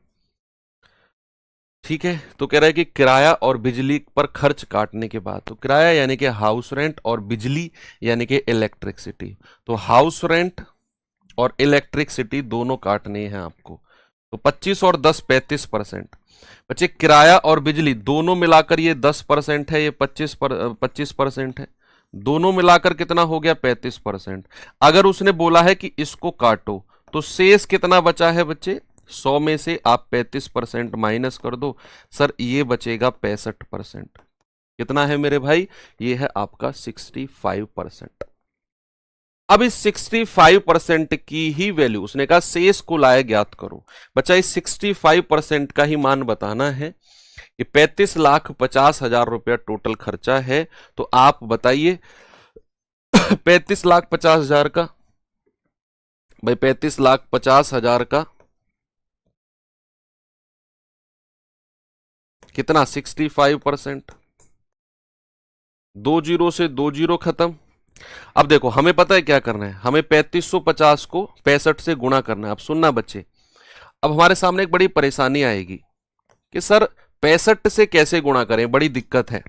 Speaker 1: ठीक है, तो कह रहा है कि किराया और बिजली पर खर्च काटने के बाद, तो किराया यानी कि हाउस रेंट और बिजली यानी कि इलेक्ट्रिसिटी, तो हाउस रेंट और इलेक्ट्रिसिटी दोनों काटने हैं आपको। तो 25 और 10 35%। बच्चे किराया और बिजली दोनों मिलाकर ये 10% है, ये 25% है, दोनों मिलाकर कितना हो गया? 35%। अगर उसने बोला है कि इसको काटो, तो शेष कितना बचा है बच्चे? 100 में से आप 35% माइनस कर दो, सर ये बचेगा 65%। कितना है मेरे भाई? ये है आपका 65%। अब इस 65% की ही वैल्यू, उसने कहा शेष कुल आय ज्ञात करो। बच्चा इस 65% का ही मान बताना है कि 35,50,000 टोटल खर्चा है। तो आप बताइए 35,50,000 का, भाई 35,50,000 का कितना? 65%। दो जीरो से दो जीरो खत्म। अब देखो हमें पता है क्या करना है, हमें 3550 को 65 से गुणा करना है। अब सुनना बच्चे, अब हमारे सामने एक बड़ी परेशानी आएगी कि सर 65 से कैसे गुणा करें, बड़ी दिक्कत है,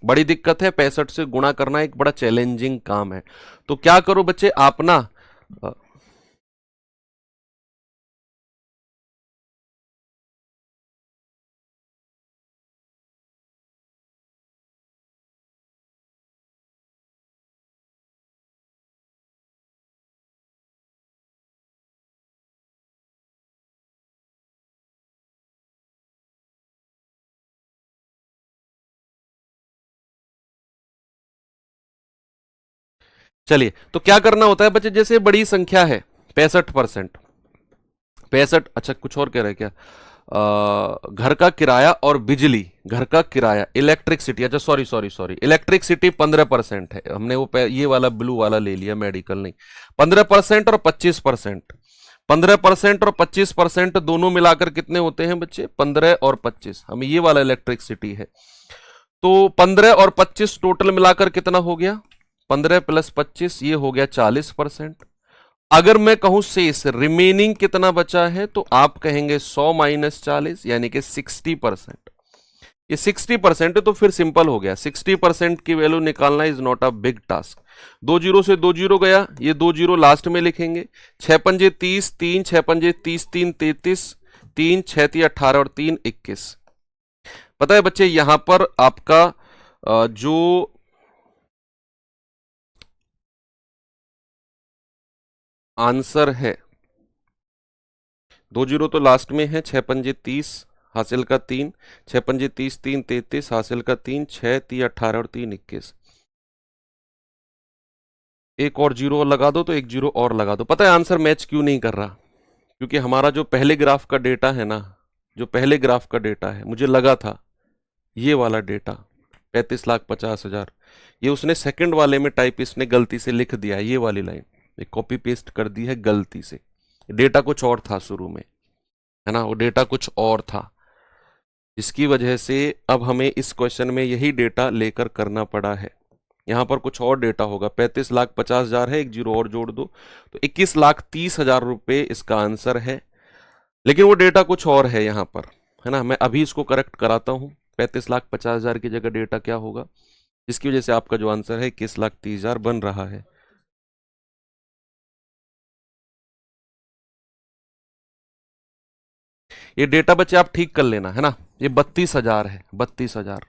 Speaker 1: बड़ी दिक्कत है। 65 से गुणा करना एक बड़ा चैलेंजिंग काम है। तो क्या करो बच्चे, आप ना चलिए, तो क्या करना होता है बच्चे, जैसे बड़ी संख्या है 65%, 65, अच्छा कुछ और कह रहे हैं क्या? घर का किराया और बिजली, घर का किराया इलेक्ट्रिसिटी, अच्छा सॉरी सॉरी सॉरी, इलेक्ट्रिसिटी 15% है, हमने वो ये वाला ब्लू वाला ले लिया, मेडिकल नहीं। 15% और 25%, 15% और 25% दोनों मिलाकर कितने होते हैं बच्चे? 15 और 25, हमें ये वाला इलेक्ट्रिसिटी है। तो 15 और 25 टोटल मिलाकर कितना हो गया? 15 प्लस 25 ये हो गया 40%। अगर मैं कहूं शेष रिमेनिंग कितना बचा है, तो आप कहेंगे 100 माइनस 40 यानी कि 60%। ये 60% है, तो फिर सिंपल हो गया, 60% की वैल्यू निकालना is not a big task. दो जीरो से दो जीरो गया, ये दो जीरो लास्ट में लिखेंगे। 6 पंजे 30, 3 6 पंजे 30, 3 33, 3 6 × 18 और 3 21। पता है बच्चे यहां पर आपका जो आंसर है, दो जीरो तो लास्ट में है, 6 पंजे 30 हासिल का 3, 6 पंजे 30, 3 33 हासिल का 3, 6 3 18 और 3 21। एक और जीरो लगा दो, तो एक जीरो और लगा दो। पता है आंसर मैच क्यों नहीं कर रहा? क्योंकि हमारा जो पहले ग्राफ का डेटा है ना, जो पहले ग्राफ का डेटा है, मुझे लगा था ये वाला डेटा 35,50,000, ये उसने सेकंड वाले में टाइप इसने गलती से लिख दिया है, ये वाली लाइन कॉपी पेस्ट कर दी है गलती से। डेटा कुछ और था शुरू में, है ना, वो डेटा कुछ और था, जिसकी वजह से अब हमें इस क्वेश्चन में यही डेटा लेकर करना पड़ा है। यहां पर कुछ और डेटा होगा, 35,50,000 है, एक जीरो और जोड़ दो, तो 21,30,000 रुपये इसका आंसर है। लेकिन वो डेटा कुछ और है यहां पर, है ना। मैं अभी इसको करेक्ट कराता हूं, 35,50,000 की जगह डेटा क्या होगा, जिसकी वजह से आपका जो आंसर है 21,30,000 बन रहा है। ये डेटा बच्चे आप ठीक कर लेना, है ना। ये 32,000 है, 32,000।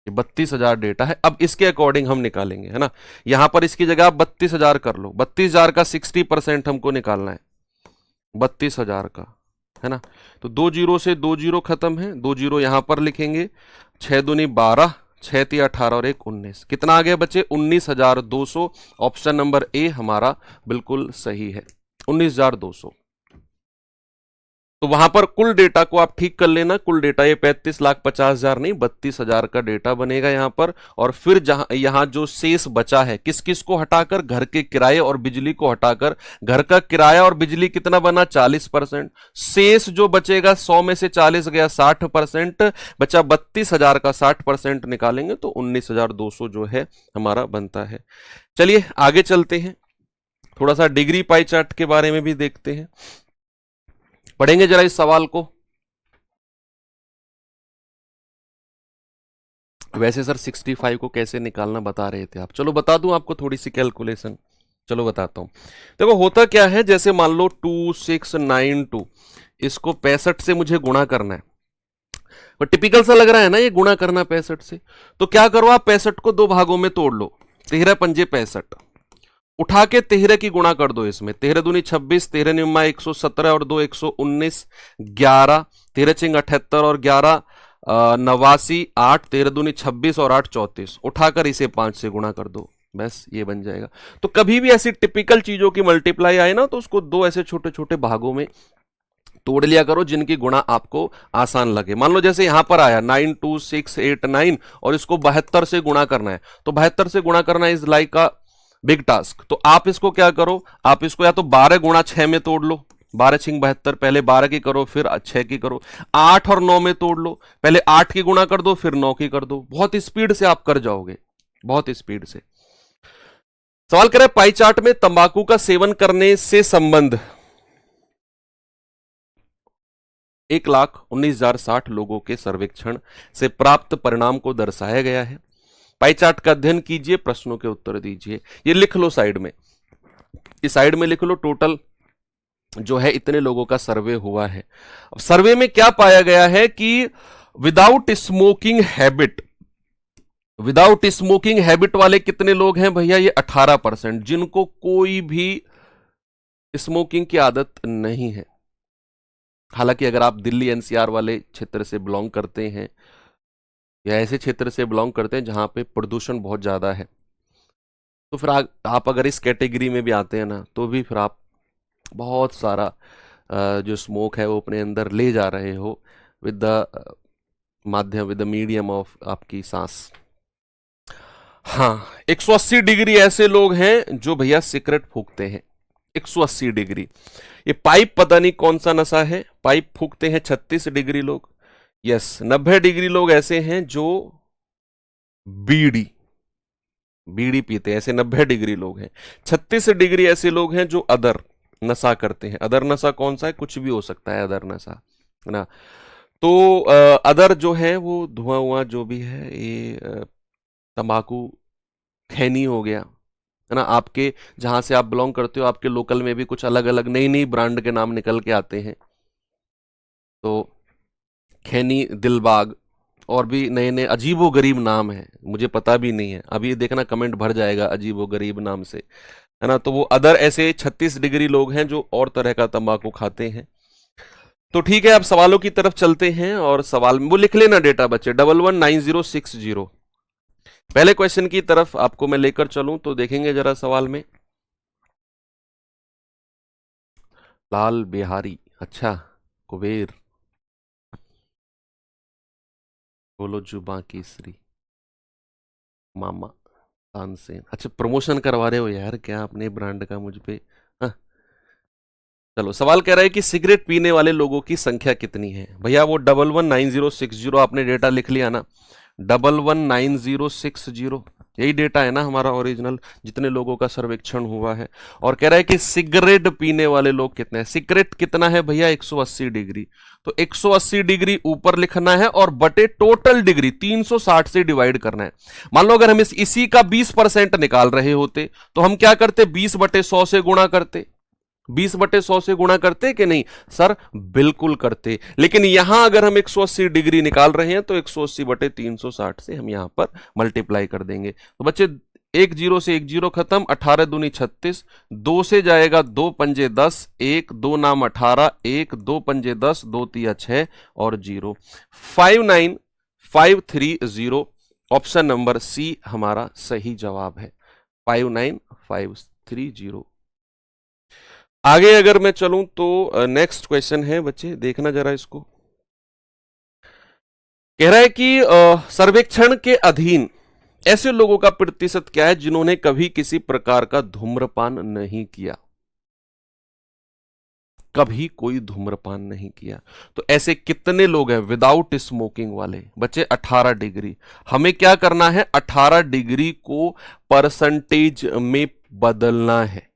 Speaker 1: ये 32,000 डेटा है। अब इसके अकॉर्डिंग हम निकालेंगे, है ना। यहां पर इसकी जगह आप 32,000 कर लो। 32,000 का 60% हमको निकालना है 32,000 का, है ना। तो 2 जीरो से 2 जीरो खत्म है, 2 जीरो यहां पर लिखेंगे। 6 दूनी 12, 6 ती 18 और 1 19। कितना आ गया बच्चे? 19,200। ऑप्शन नंबर ए हमारा बिल्कुल सही है, 19,200। तो वहां पर कुल डेटा को आप ठीक कर लेना। कुल डेटा ये 35,50,000 नहीं, 32,000 का डेटा बनेगा यहां पर। और फिर यहां जो शेष बचा है, किस किस को हटाकर? घर के किराए और बिजली को हटाकर। घर का किराया और बिजली कितना बना? 40%। शेष जो बचेगा 100 में से 40 गया 60%, बचा 32,000 का 60% निकालेंगे तो 19,200 जो है हमारा बनता है। चलिए आगे चलते हैं, थोड़ा सा डिग्री पाई चार्ट के बारे में भी देखते हैं, पढ़ेंगे जरा इस सवाल को। वैसे सर 65 को कैसे निकालना बता रहे थे आप, चलो बता दूं आपको थोड़ी सी कैलकुलेशन। चलो बताता हूं। देखो होता क्या है, जैसे मान लो 2692, इसको 65 से मुझे गुणा करना है। तो टिपिकल सा लग रहा है ना ये गुणा करना 65 से। तो क्या करो आप 65 को 2 भागों में तोड़ लो। 13 पंजे 65, उठा के 13 की गुणा कर दो इसमें। 13 दूनी 26, 13 निम्मा 117 और 2 119, 11, 13 चिंग 78 और 11 89, 8, 13 दूनी 26 और 8 34। उठाकर इसे 5 से गुणा कर दो, बस ये बन जाएगा। तो कभी भी ऐसी टिपिकल चीजों की मल्टीप्लाई आए ना, तो उसको 2 ऐसे छोटे छोटे भागों में तोड़ लिया करो जिनकी गुणा आपको आसान लगे। मान लो जैसे यहां पर आया 92689 और इसको 72 से गुणा करना है, तो 72 से गुणा करना is like a big task. तो आप इसको क्या करो, आप इसको या तो 12 गुणा 6 में तोड़ लो। 12 छिंग 72, पहले 12 की करो फिर 6 की करो। 8 और 9 में तोड़ लो, पहले 8 की गुणा कर दो फिर 9 की कर दो। बहुत स्पीड से आप कर जाओगे, बहुत स्पीड से। सवाल करें पाई चार्ट में तंबाकू का सेवन करने से संबंध 1,19,060 लोगों के सर्वेक्षण से प्राप्त परिणाम को दर्शाया गया है। पाई चार्ट का अध्ययन कीजिए, प्रश्नों के उत्तर दीजिए। ये लिख लो साइड में, इस साइड में लिख लो टोटल जो है इतने लोगों का सर्वे हुआ है। अब सर्वे में क्या पाया गया है कि without smoking habit, without smoking habit वाले कितने लोग हैं भैया? ये 18%, जिनको कोई भी स्मोकिंग की आदत नहीं है। हालांकि अगर आप दिल्ली एनसीआर वाले क्षेत्र से बिलोंग करते हैं या ऐसे क्षेत्र से बिलोंग करते हैं जहां पे प्रदूषण बहुत ज्यादा है, तो फिर आप अगर इस कैटेगरी में भी आते हैं ना, तो भी फिर आप बहुत सारा जो स्मोक है वो अपने अंदर ले जा रहे हो विद द माध्यम, विद द मीडियम ऑफ आपकी सांस। हाँ, 180 डिग्री ऐसे लोग हैं जो भैया सिगरेट फूकते हैं। 180 डिग्री। ये पाइप पता नहीं कौन सा नशा है, पाइप फूकते हैं 36 डिग्री लोग। यस, 90 डिग्री लोग ऐसे हैं जो बीड़ी बीड़ी पीते हैं, ऐसे 90 डिग्री लोग हैं। 36 डिग्री ऐसे लोग हैं जो अदर नशा करते हैं। अदर नशा कौन सा है? कुछ भी हो सकता है अदर नशा, है ना। तो अदर जो है वो धुआं हुआ जो भी है, ये तंबाकू, खैनी हो गया, है ना। आपके जहां से आप बिलोंग करते हो, आपके लोकल में भी कुछ अलग अलग नई नई ब्रांड के नाम निकल के आते हैं। तो खैनी, दिलबाग और भी नए नए अजीबो गरीब नाम है, मुझे पता भी नहीं है। अभी देखना कमेंट भर जाएगा अजीबो गरीब नाम से, है ना। तो वो अदर ऐसे 36 डिग्री लोग हैं जो और तरह का तंबाकू खाते हैं। तो ठीक है, अब सवालों की तरफ चलते हैं। और सवाल में वो लिख लेना डेटा बच्चे 119060। पहले क्वेश्चन की तरफ आपको मैं लेकर चलूं तो देखेंगे जरा सवाल में। लाल बिहारी, अच्छा, कुबेर, बोलो जुबा केसरी, मामा तानसेन। अच्छा, प्रमोशन करवा रहे हो यार क्या अपने ब्रांड का मुझ पे? हाँ। चलो, सवाल कह रहा है कि सिगरेट पीने वाले लोगों की संख्या कितनी है। भैया वो 119060 आपने डेटा लिख लिया ना, 119060 यही डेटा है ना हमारा ओरिजिनल, जितने लोगों का सर्वेक्षण हुआ है। और कह रहा है कि सिगरेट पीने वाले लोग कितने हैं। सिगरेट कितना है भैया? 180 डिग्री। तो 180 डिग्री ऊपर लिखना है और बटे टोटल डिग्री 360 से डिवाइड करना है। मान लो अगर हम इसी का 20% निकाल रहे होते तो हम क्या करते? 20/100 से गुणा करते, 20/100 से गुणा करते कि नहीं सर? बिल्कुल करते। लेकिन यहां अगर हम 180 डिग्री निकाल रहे हैं तो 180/360 से हम यहां पर मल्टीप्लाई कर देंगे। तो बच्चे 1 0 से 1 0 खत्म, 18 दूनी 36, 2 से जाएगा 2 पंजे 10, 1 2 नाम 18, 1 2 पंजे 10, 2 तिया 6 और 0, 59530। ऑप्शन नंबर सी हमारा सही जवाब है, 59530। आगे अगर मैं चलूं तो नेक्स्ट क्वेश्चन है बच्चे, देखना जरा इसको। कह रहा है कि सर्वेक्षण के अधीन ऐसे लोगों का प्रतिशत क्या है जिन्होंने कभी किसी प्रकार का धूम्रपान नहीं किया? कभी कोई धूम्रपान नहीं किया। तो ऐसे कितने लोग हैं विदाउट स्मोकिंग वाले? बच्चे 18 डिग्री। हमें क्या करना है? 18 डिग्री को परसेंटेज में बदलना है।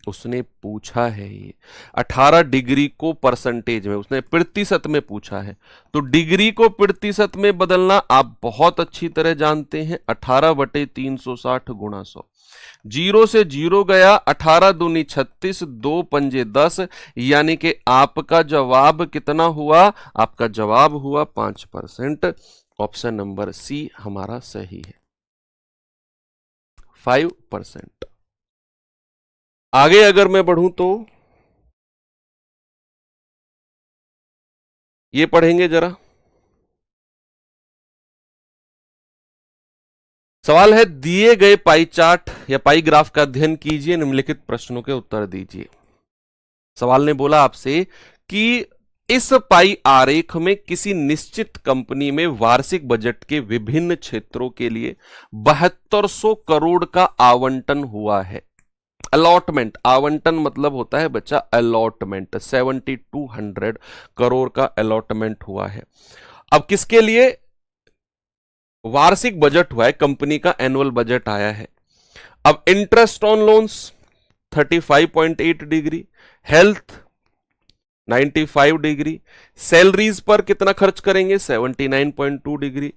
Speaker 1: उसने पूछा है ये 18 डिग्री को परसेंटेज में, उसने प्रतिशत में पूछा है। तो डिग्री को प्रतिशत में बदलना आप बहुत अच्छी तरह जानते हैं, 18/360 गुणा 100। 0 से 0 गया, 18 दूनी 36, 2 पंजे 10, यानी कि आपका जवाब कितना हुआ? आपका जवाब हुआ 5%। ऑप्शन नंबर सी हमारा सही है, 5%। आगे अगर मैं बढ़ूं तो ये पढ़ेंगे जरा। सवाल है, दिए गए पाई चार्ट या पाई ग्राफ का अध्ययन कीजिए, निम्नलिखित प्रश्नों के उत्तर दीजिए। सवाल ने बोला आपसे कि इस पाई आरेख में किसी निश्चित कंपनी में वार्षिक बजट के विभिन्न क्षेत्रों के लिए 7200 करोड़ का आवंटन हुआ है। अलॉटमेंट, आवंटन मतलब होता है बच्चा अलॉटमेंट, 7200 करोड़ का अलॉटमेंट हुआ है। अब किसके लिए वार्षिक बजट हुआ है? कंपनी का एनुअल बजट आया है। अब interest on loans 35.8 degree, health 95 degree, salaries पर कितना खर्च करेंगे? 79.2 डिग्री,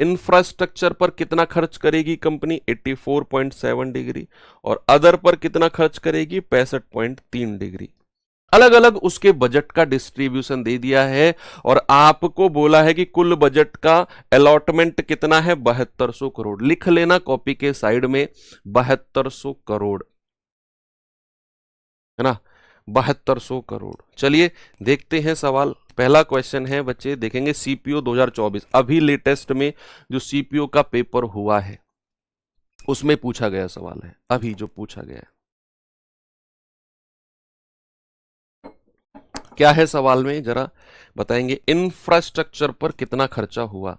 Speaker 1: इंफ्रास्ट्रक्चर पर कितना खर्च करेगी कंपनी? 84.7 डिग्री, और अदर पर कितना खर्च करेगी? 65.3 डिग्री। अलग अलग उसके बजट का डिस्ट्रीब्यूशन दे दिया है और आपको बोला है कि कुल बजट का अलॉटमेंट कितना है? 7200 करोड़। लिख लेना कॉपी के साइड में 7200 करोड़, है ना, 7200 करोड़। चलिए देखते हैं सवाल। पहला क्वेश्चन है बच्चे, देखेंगे सीपीओ 2024, अभी लेटेस्ट में जो सीपीओ का पेपर हुआ है उसमें पूछा गया सवाल है, अभी जो पूछा गया है। क्या है सवाल में जरा बताएंगे? इंफ्रास्ट्रक्चर पर कितना खर्चा हुआ?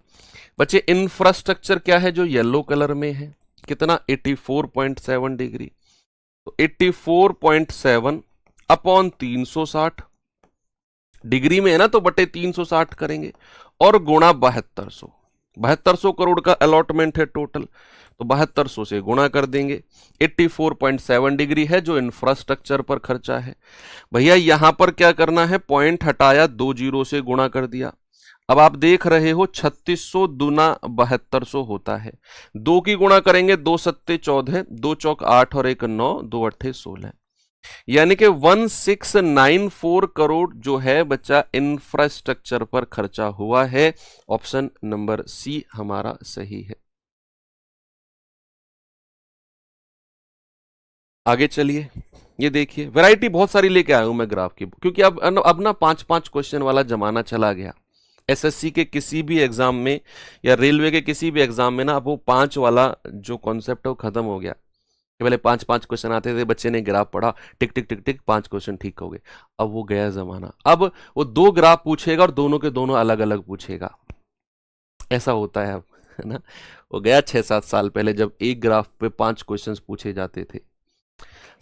Speaker 1: बच्चे इंफ्रास्ट्रक्चर क्या है जो येलो कलर में है? कितना? 84.7 डिग्री। तो 84.7 अपॉन 360 डिग्री में है ना, तो बटे 360 करेंगे और गुणा 7200। 7200 करोड़ का अलॉटमेंट है टोटल, तो 7200 से गुणा कर देंगे। 84.7 डिग्री है जो इंफ्रास्ट्रक्चर पर खर्चा है। भैया यहां पर क्या करना है? पॉइंट हटाया, 2 जीरो से गुणा कर दिया। अब आप देख रहे हो 3600 दूना 7200 होता है, 2 की गुणा करेंगे, 2 सत्ते 14, 2 चौक 8 और 1 9, 2 अट्ठे 16, यानी कि 1694 करोड़ जो है बच्चा इंफ्रास्ट्रक्चर पर खर्चा हुआ है। ऑप्शन नंबर सी हमारा सही है। आगे चलिए, ये देखिए वैरायटी बहुत सारी लेके आया हूं मैं ग्राफ की, क्योंकि अब ना 5-5 क्वेश्चन वाला जमाना चला गया। एसएससी के किसी भी एग्जाम में या रेलवे के किसी भी एग्जाम में ना अब वो 5 वाला जो कॉन्सेप्ट है वो खत्म हो गया। पहले 5-5 क्वेश्चन आते थे, बच्चे ने ग्राफ पढ़ा, टिक टिक टिक टिक 5 क्वेश्चन ठीक हो गए। अब वो गया जमाना, अब वो 2 ग्राफ पूछेगा और दोनों के दोनों अलग अलग पूछेगा। ऐसा होता है अब, है ना। वो गया 6-7 साल पहले जब एक ग्राफ पे 5 क्वेश्चन पूछे जाते थे।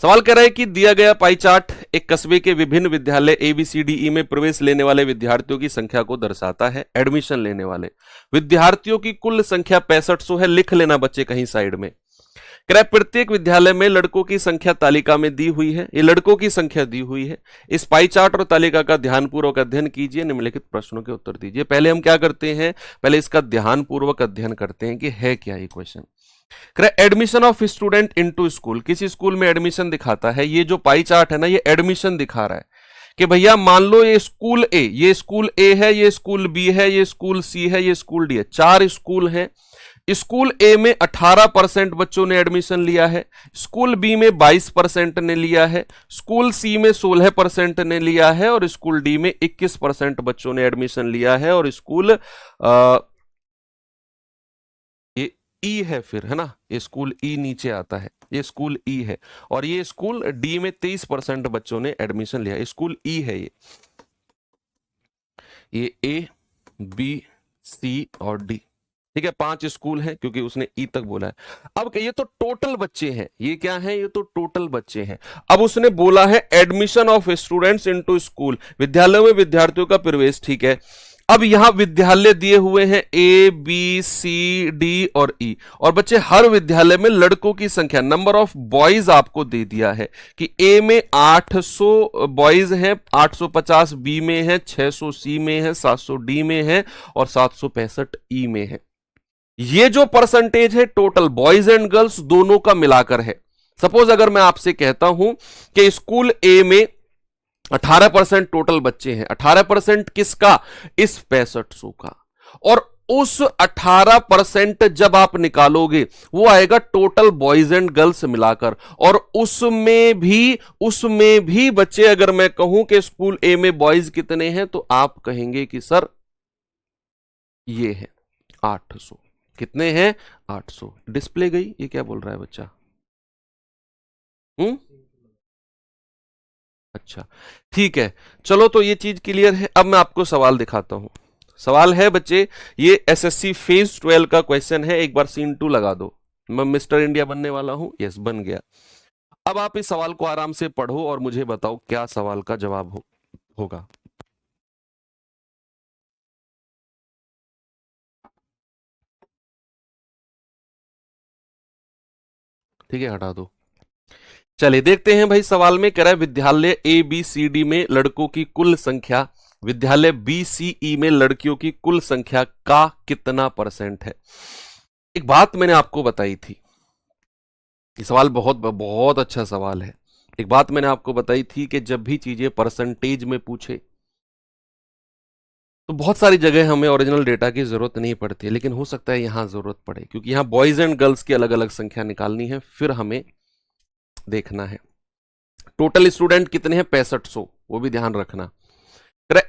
Speaker 1: सवाल कह रहा है कि दिया गया पाई चार्ट एक कस्बे के विभिन्न विद्यालय ABCDE में प्रवेश लेने वाले विद्यार्थियों की संख्या को दर्शाता है। एडमिशन लेने वाले विद्यार्थियों की कुल संख्या 6500 है। लिख लेना बच्चे कहीं साइड में। कह प्रत्येक विद्यालय में लड़कों की संख्या तालिका में दी हुई है, ये लड़कों की संख्या दी हुई है। इस पाई चार्ट और तालिका का ध्यानपूर्वक अध्ययन कीजिए, निम्नलिखित प्रश्नों के उत्तर दीजिए। पहले हम क्या करते हैं, पहले इसका ध्यानपूर्वक अध्ययन करते हैं कि है क्या ये question. Admission of student into school, किसी स्कूल में एडमिशन दिखाता है। ये जो पाई चार्ट है ना, ये एडमिशन दिखा रहा है कि भैया मान लो ये स्कूल ए, ये स्कूल ए है, ये स्कूल बी है, ये स्कूल सी है, ये स्कूल डी है, 4 स्कूल हैं। स्कूल ए में 18% बच्चों ने एडमिशन लिया है, स्कूल बी में 22% ने लिया है, स्कूल सी में 16% ने लिया है और स्कूल डी में 21% बच्चों ने एडमिशन लिया है। और स्कूल ये ई है फिर, है ना, ये स्कूल ई नीचे आता है, ये स्कूल ई है। और ये स्कूल डी में 23% बच्चों ने एडमिशन लिया, स्कूल ई है ये ए बी सी और डी, ठीक है। 5 स्कूल हैं क्योंकि उसने ई तक बोला है। अब ये तो टोटल बच्चे हैं, ये क्या है, ये तो टोटल बच्चे हैं। अब उसने बोला है admission of students into school, विद्यालयों में विद्यार्थियों का प्रवेश, ठीक है। अब यहां विद्यालय दिए हुए हैं ए बी सी डी और ई, और बच्चे हर विद्यालय में लड़कों की संख्या, नंबर ऑफ बॉयज आपको दे दिया है कि ए में 800 बॉयज हैं, 850 बी में है, 600 सी में है, 700 डी में है और 765 ई में है। ये जो परसेंटेज है टोटल बॉयज एंड गर्ल्स दोनों का मिलाकर है। सपोज अगर मैं आपसे कहता हूं कि स्कूल ए में 18% टोटल बच्चे हैं, 18% किसका, इस 6500 का, और उस 18% जब आप निकालोगे वो आएगा टोटल बॉयज एंड गर्ल्स मिलाकर, और उसमें भी बच्चे, अगर मैं कहूं कि स्कूल ए में बॉयज कितने हैं तो आप कहेंगे कि सर ये है 800। कितने हैं, 800। डिस्प्ले गई, ये क्या बोल रहा है बच्चा, अच्छा ठीक है, चलो तो ये चीज क्लियर है। अब मैं आपको सवाल दिखाता हूं। सवाल है बच्चे, ये एसएससी फेज 12 का क्वेश्चन है, एक बार सीन 2 लगा दो। मैं मिस्टर इंडिया बनने वाला हूं, यस बन गया। अब आप इस सवाल को आराम से पढ़ो और मुझे बताओ क्या सवाल का जवाब होगा। ठीक है, हटा दो। चलिए देखते हैं भाई, सवाल में कह रहा है विद्यालय ए बी सी डी में लड़कों की कुल संख्या, विद्यालय बी सी ई में लड़कियों की कुल संख्या का कितना % है। एक बात मैंने आपको बताई थी, ये सवाल बहुत बहुत अच्छा सवाल है। एक बात मैंने आपको बताई थी कि जब भी चीजें परसेंटेज में पूछे तो बहुत सारी जगह हमें ओरिजिनल डेटा की जरूरत नहीं पड़ती है, लेकिन हो सकता है यहां जरूरत पड़े, क्योंकि यहां बॉयज एंड गर्ल्स की अलग अलग संख्या निकालनी है, फिर हमें देखना है टोटल स्टूडेंट कितने हैं, 6500, वो भी ध्यान रखना।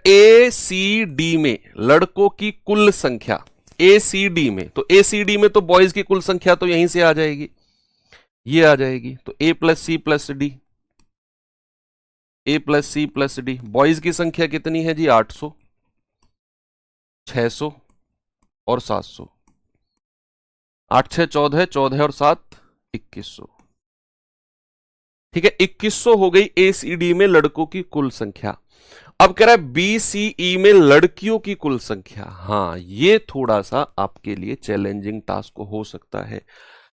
Speaker 1: ए सी डी में लड़कों की कुल संख्या, ए सी डी में, तो ए सी डी में तो बॉयज की कुल संख्या तो यहीं से आ जाएगी, ये आ जाएगी, तो A plus C plus D, A plus C plus D. Boys की संख्या कितनी है जी, 800, 600 और 700, 8 6 14, 14 और 7 2100, ठीक है, 2100 हो गई एसीडी में लड़कों की कुल संख्या। अब कह रहा है बीसीई में लड़कियों की कुल संख्या। हां, ये थोड़ा सा आपके लिए चैलेंजिंग टास्क हो सकता है।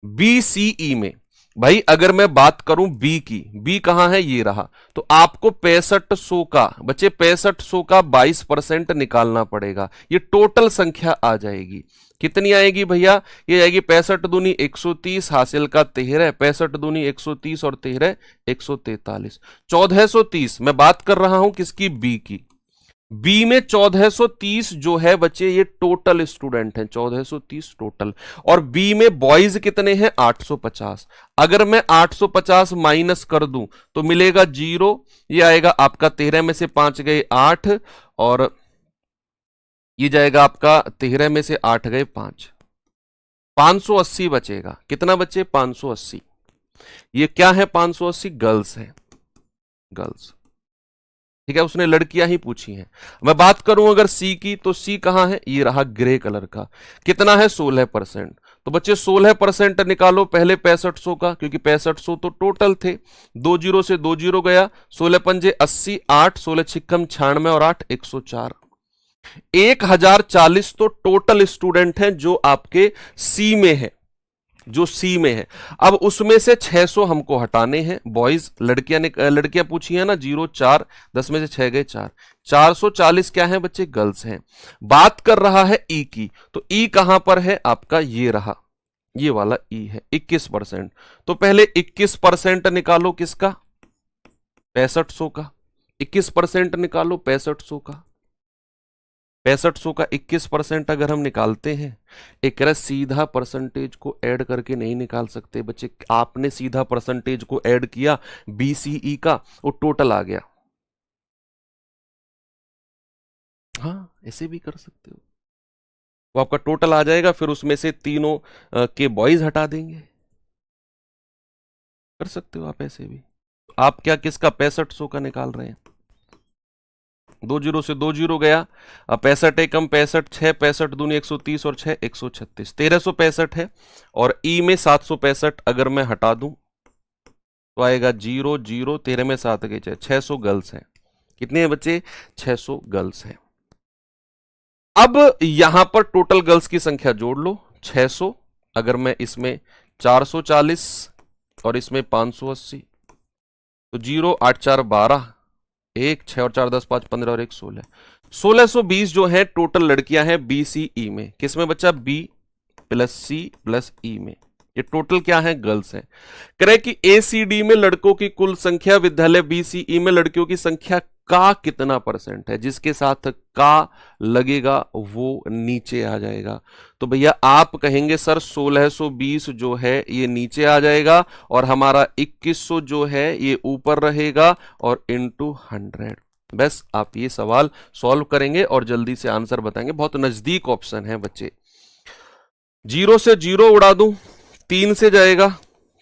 Speaker 1: बीसीई में भाई अगर मैं बात करूं बी की, बी कहां है, ये रहा, तो आपको 6500 का बच्चे 6500 का 22% निकालना पड़ेगा, ये टोटल संख्या आ जाएगी। कितनी आएगी भैया, ये आएगी 65 दूनी 130, हासिल का 13, 65 दूनी 130 और 13 143, 1430। मैं बात कर रहा हूं किसकी, बी की। बी में 1430 जो है बच्चे ये टोटल स्टूडेंट हैं, 1430 टोटल। और बी में बॉयज कितने हैं, 850। अगर मैं 850 माइनस कर दूं तो मिलेगा 0, ये आएगा आपका 13 में से 5 गए 8, और ये जाएगा आपका 13 में से 8 गए 5, 580 बचेगा। कितना बचे, 580। ये क्या है, 580 गर्ल्स है, गर्ल्स, ठीक है, उसने लड़कियां ही पूछी हैं। मैं बात करूं अगर सी की, तो सी कहां है, ये रहा ग्रे कलर का, कितना है 16%। तो बच्चे 16% निकालो पहले 6500 का, क्योंकि 6500 तो टोटल थे, 2 जीरो से 2 जीरो गया, 16 पंजे 80, 8 16 छिक्कम 96 और 8 104, 1040 तो टोटल स्टूडेंट हैं जो आपके सी में है। जो सी में है। अब उसमें से 600 हमको हटाने हैं बॉयज, लड़कियां पूछी है ना 0 4, 10 में से 6 गए 4, 440 क्या है बच्चे गर्ल्स हैं। बात कर रहा है ई की, तो ई कहां पर है आपका, ये रहा, ये वाला ई है 21%। तो पहले 21% निकालो किसका, 6500 का, 21% निकालो 6500 का, 6500 का 21% अगर हम निकालते हैं, एक सीधा परसेंटेज को ऐड करके नहीं निकाल सकते बच्चे, आपने सीधा परसेंटेज को ऐड किया बीसीई का, वो टोटल आ गया। हाँ ऐसे भी कर सकते हो, वो आपका टोटल आ जाएगा, फिर उसमें से तीनों के बॉयज हटा देंगे, कर सकते हो आप ऐसे भी। आप क्या किसका 6500 का निकाल रहे हैं, 2 जीरो से 2 जीरो गया, अब 65 एकम 65, 6 65 दूनी 130 और 6 136, 1365 है। और ई में 765 अगर मैं हटा दूं तो आएगा 0 0, 13 में 7 गए 600 गर्ल्स हैं। कितने हैं बच्चे, 600 गर्ल्स हैं। अब यहां पर टोटल गर्ल्स की संख्या जोड़ लो 600, अगर मैं इसमें 440 और इसमें 580, तो 0 8 4 12, 1 6 और 4 10 5 15 और 1 16, 1620 जो है टोटल लड़कियां हैं बी सी ई में। किसमें बच्चा, बी प्लस सी प्लस ई में, ये टोटल क्या है, गर्ल्स हैं। करें कि ए सी डी में लड़कों की कुल संख्या विद्यालय बी सी ई में लड़कियों की संख्या का कितना परसेंट है, जिसके साथ का लगेगा वो नीचे आ जाएगा। तो भैया आप कहेंगे सर 1620 जो है ये नीचे आ जाएगा और हमारा 2100 जो है ये ऊपर रहेगा और इनटू 100। बस आप ये सवाल सॉल्व करेंगे और जल्दी से आंसर बताएंगे, बहुत नजदीक ऑप्शन है बच्चे। 0 से 0 उड़ा दूं, 3 से जाएगा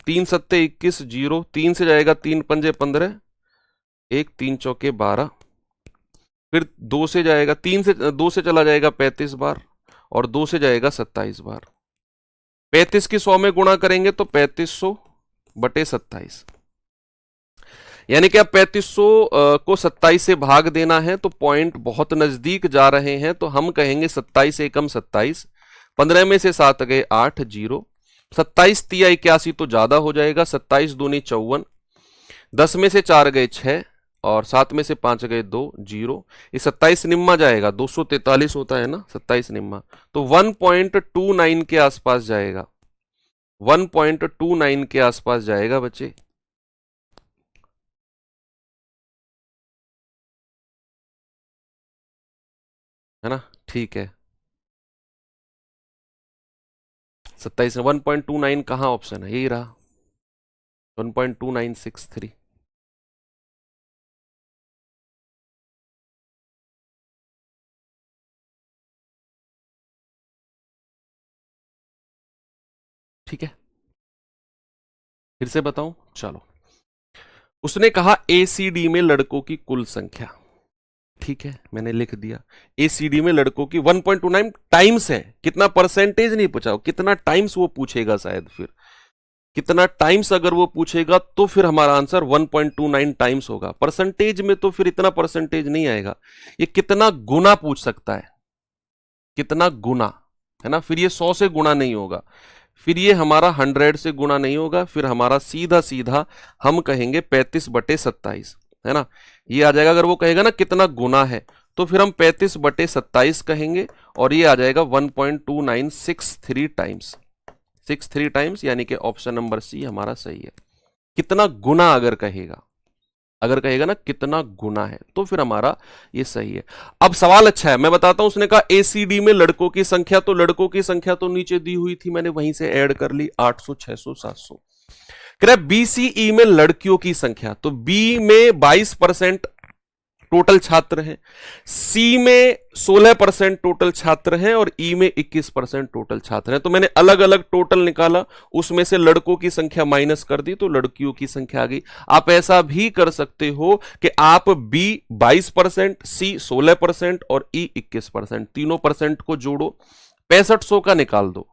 Speaker 1: 3 सत्ते 21, 0 3 से जाएगा 3 पंजे 15, 1 3 चौके 12, फिर 2 से जाएगा 2 से चला जाएगा 35 बार और 2 से जाएगा 27 बार। 35 की 100 में गुणा करेंगे तो 3500 बटे 27, यानी कि अब 3500 को 27 से भाग देना है, तो पॉइंट बहुत नजदीक जा रहे हैं, तो हम कहेंगे 27 एकम 27, 15 में से 7 गए 8, 0, 27 तिया 81 तो ज्यादा हो जाएगा, 27 दूनी 54, 10 में से 4 गए 6 और 7 में से 5 गए 2, 0, ये 27 निम्मा जाएगा, 243 होता है ना 27 निम्मा, तो 1.29 के आसपास जाएगा, 1.29 के आसपास जाएगा बच्चे। है ना, ठीक है, 27 1.29 कहां ऑप्शन है, यही रहा 1.2963। ठीक है, फिर से बताऊं, चलो। उसने कहा एसीडी में लड़कों की कुल संख्या, ठीक है मैंने लिख दिया, एसीडी में लड़कों की 1.29 टाइम्स है, कितना परसेंटेज नहीं पूछा, कितना टाइम्स वो पूछेगा शायद, फिर कितना टाइम्स अगर वो पूछेगा तो फिर हमारा आंसर 1.29 टाइम्स होगा, परसेंटेज में तो फिर इतना परसेंटेज नहीं आएगा। ये कितना गुना पूछ सकता है, कितना गुना, है ना, फिर ये 100 से गुना नहीं होगा, फिर ये हमारा 100 से गुना नहीं होगा, फिर हमारा सीधा सीधा हम कहेंगे 35 बटे 27, है ना, ये आ जाएगा। अगर वो कहेगा ना कितना गुना है तो फिर हम 35 बटे 27 कहेंगे और ये आ जाएगा 1.2963 टाइम्स, 63 टाइम्स, यानी कि ऑप्शन नंबर सी हमारा सही है। कितना गुना अगर कहेगा ना कितना गुना है तो फिर हमारा ये सही है। अब सवाल अच्छा है, मैं बताता हूं, उसने कहा एसीडी में लड़कों की संख्या, तो लड़कों की संख्या तो नीचे दी हुई थी, मैंने वहीं से ऐड कर ली 800 600 700। कह रहा बीसीई में लड़कियों की संख्या, तो बी में 22% टोटल छात्र हैं, सी में 16% टोटल छात्र हैं और ई में 21% टोटल छात्र हैं। तो मैंने अलग अलग टोटल निकाला, उसमें से लड़कों की संख्या माइनस कर दी तो लड़कियों की संख्या आ गई। आप ऐसा भी कर सकते हो कि आप बी 22%, सी 16% और ई 21%, तीनों परसेंट को जोड़ो, 6500 का निकाल दो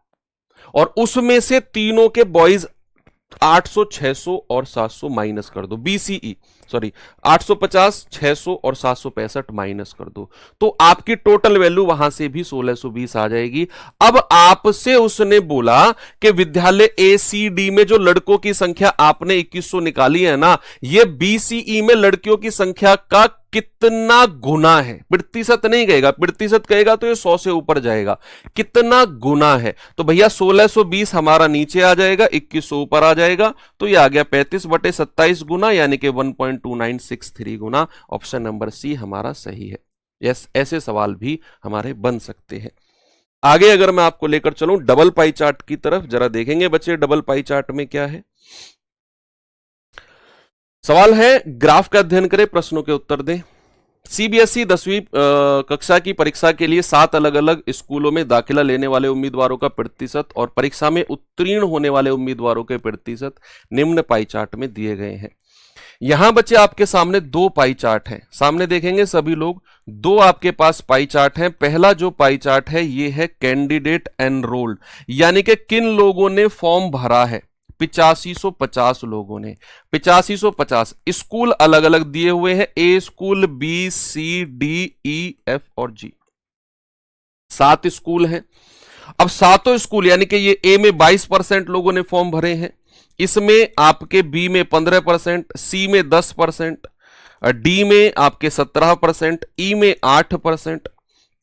Speaker 1: और उसमें से तीनों के बॉयज 800, 600 और 700 माइनस कर दो, बीसीई सॉरी 850, 600 और 765 माइनस कर दो, तो आपकी टोटल वैल्यू वहां से भी 1620 आ जाएगी। अब आपसे उसने बोला कि विद्यालय ए सी डी में जो लड़कों की संख्या आपने 2100 निकाली है ना, ये बीसीई में लड़कियों की संख्या का कितना गुना है। प्रतिशत नहीं कहेगा, प्रतिशत कहेगा तो ये 100 से ऊपर जाएगा, कितना गुना है। तो भैया 1620 हमारा नीचे आ जाएगा, 2100 ऊपर आ जाएगा, तो ये आ गया 35/27 गुना, यानी कि 1.2963 गुना। ऑप्शन नंबर सी हमारा सही है। यस, ऐसे सवाल भी हमारे बन सकते हैं। आगे अगर मैं आपको लेकर चलूं डबल पाई चार्ट की तरफ, जरा देखेंगे बच्चे डबल पाई चार्ट में क्या है। सवाल है ग्राफ का अध्ययन करें, प्रश्नों के उत्तर दें। सीबीएसई 10वीं कक्षा की परीक्षा के लिए 7 अलग अलग स्कूलों में दाखिला लेने वाले उम्मीदवारों का प्रतिशत और परीक्षा में उत्तीर्ण होने वाले उम्मीदवारों के प्रतिशत निम्न पाई चार्ट में दिए गए हैं। यहां बच्चे आपके सामने दो पाई चार्ट हैं, सामने देखेंगे सभी लोग, दो आपके पास पाई चार्ट हैं। पहला जो पाई चार्ट है ये है कैंडिडेट एनरोल्ड, यानी कि किन लोगों ने फॉर्म भरा है। 8550 लोगों ने, 8550 स्कूल अलग अलग दिए हुए हैं, ए school, B, C, D, E, F और जी, 7 स्कूल हैं। अब सातों स्कूल यानी कि ये ए में 22% लोगों ने फॉर्म भरे हैं, इसमें आपके बी में 15%, सी में 10%, डी में आपके 17%, ई में 8%,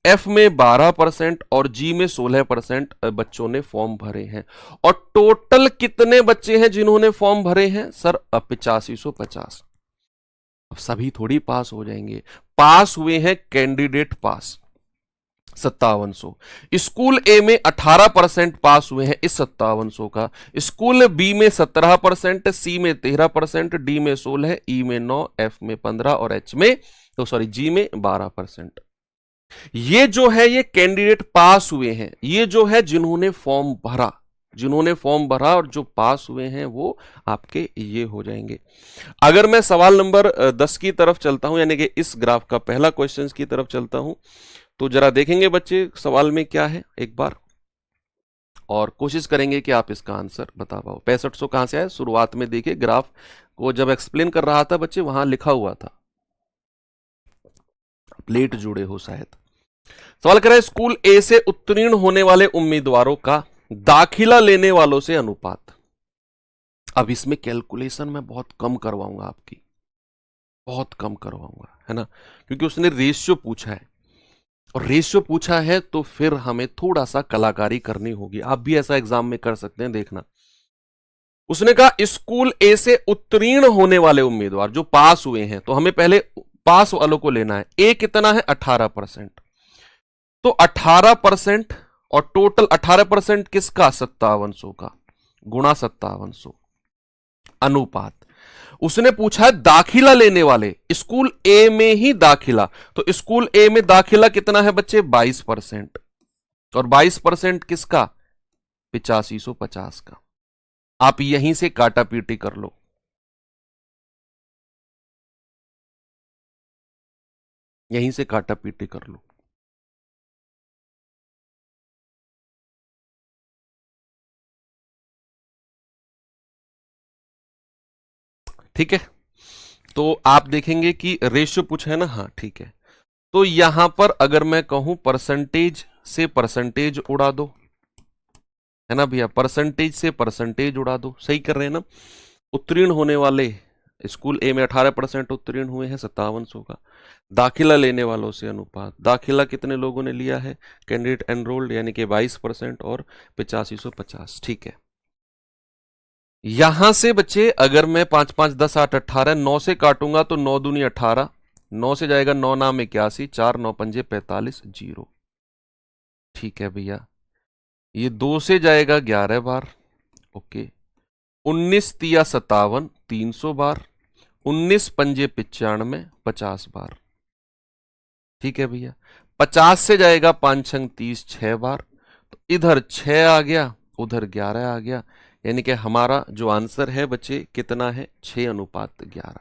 Speaker 1: एफ में 12% और जी में 16% बच्चों ने फॉर्म भरे हैं। और टोटल कितने बच्चे हैं जिन्होंने फॉर्म भरे हैं सर? 8550। अब सभी थोड़ी पास हो जाएंगे, पास हुए हैं कैंडिडेट पास 5700। स्कूल ए में 18% पास हुए हैं इस 5700 का, स्कूल बी में 17%, सी में 13%, डी में 16, ई में 9, एफ में 15 और एच में जी में 12%। ये जो है ये कैंडिडेट पास हुए हैं, ये जो है जिन्होंने फॉर्म भरा, जिन्होंने फॉर्म भरा और जो पास हुए हैं वो आपके ये हो जाएंगे। अगर मैं सवाल नंबर 10 की तरफ चलता हूं, यानी कि इस ग्राफ का पहला क्वेश्चन की तरफ चलता हूं, तो जरा देखेंगे बच्चे सवाल में क्या है एक बार, और कोशिश करेंगे कि आप इसका आंसर बता पाओ। 6500 कहां से आया? शुरुआत में देखिए ग्राफ को जब एक्सप्लेन कर रहा था बच्चे, वहां लिखा हुआ था, लेट जुड़े हो शायद। सवाल कर रहा है स्कूल ए से उत्तीर्ण होने वाले उम्मीदवारों का दाखिला लेने वालों से अनुपात। अब इसमें कैलकुलेशन मैं बहुत कम करवाऊंगा आपकी, बहुत कम करवाऊंगा, है ना, क्योंकि उसने रेशियो पूछा है, और रेशियो पूछा है तो फिर हमें थोड़ा सा कलाकारी करनी होगी। आप भी ऐसा एग्जाम में कर सकते हैं, देखना। उसने कहा स्कूल ए से उत्तीर्ण होने वाले उम्मीदवार जो पास हुए हैं, तो हमें पहले पास वालों को लेना है। ए कितना है? 18%, तो 18% और टोटल 18% किसका? 5700 का, गुणा 5700 अनुपात। उसने पूछा है दाखिला लेने वाले, स्कूल ए में ही दाखिला, तो स्कूल ए में दाखिला कितना है बच्चे? 22%, और 22% किसका? 8550 का। आप यहीं से काटा पीटी कर लो, यहीं से काटा पीटी कर लो। ठीक है, तो आप देखेंगे कि रेशियो पूछा है ना, हाँ ठीक है। तो यहां पर अगर मैं कहूं परसेंटेज से परसेंटेज उड़ा दो, है ना भैया, परसेंटेज से परसेंटेज उड़ा दो, सही कर रहे हैं ना। उत्तीर्ण होने वाले स्कूल ए में 18% उत्तीर्ण हुए हैं 5700 का, दाखिला लेने वालों से अनुपात, दाखिला कितने लोगों ने लिया है? कैंडिडेट एनरोल्ड यानी कि 22% और 8550। ठीक है, यहां से बच्चे अगर मैं 5 5 10 8 18 9 से काटूंगा तो 9 दूनी 18, 9 से जाएगा 9 नाम 81, 4 9 पंजे 45, 0। ठीक है भैया, ये 2 से जाएगा 11 बार, ओके। 19 तिया 57, 300 बार, 19 पंजे 95, 50 बार। ठीक है भैया, 50 से जाएगा 5 छंग 30, 6 बार, तो इधर 6 आ गया, उधर 11 आ गया, यानी कि हमारा जो आंसर है बच्चे कितना है? 6:11।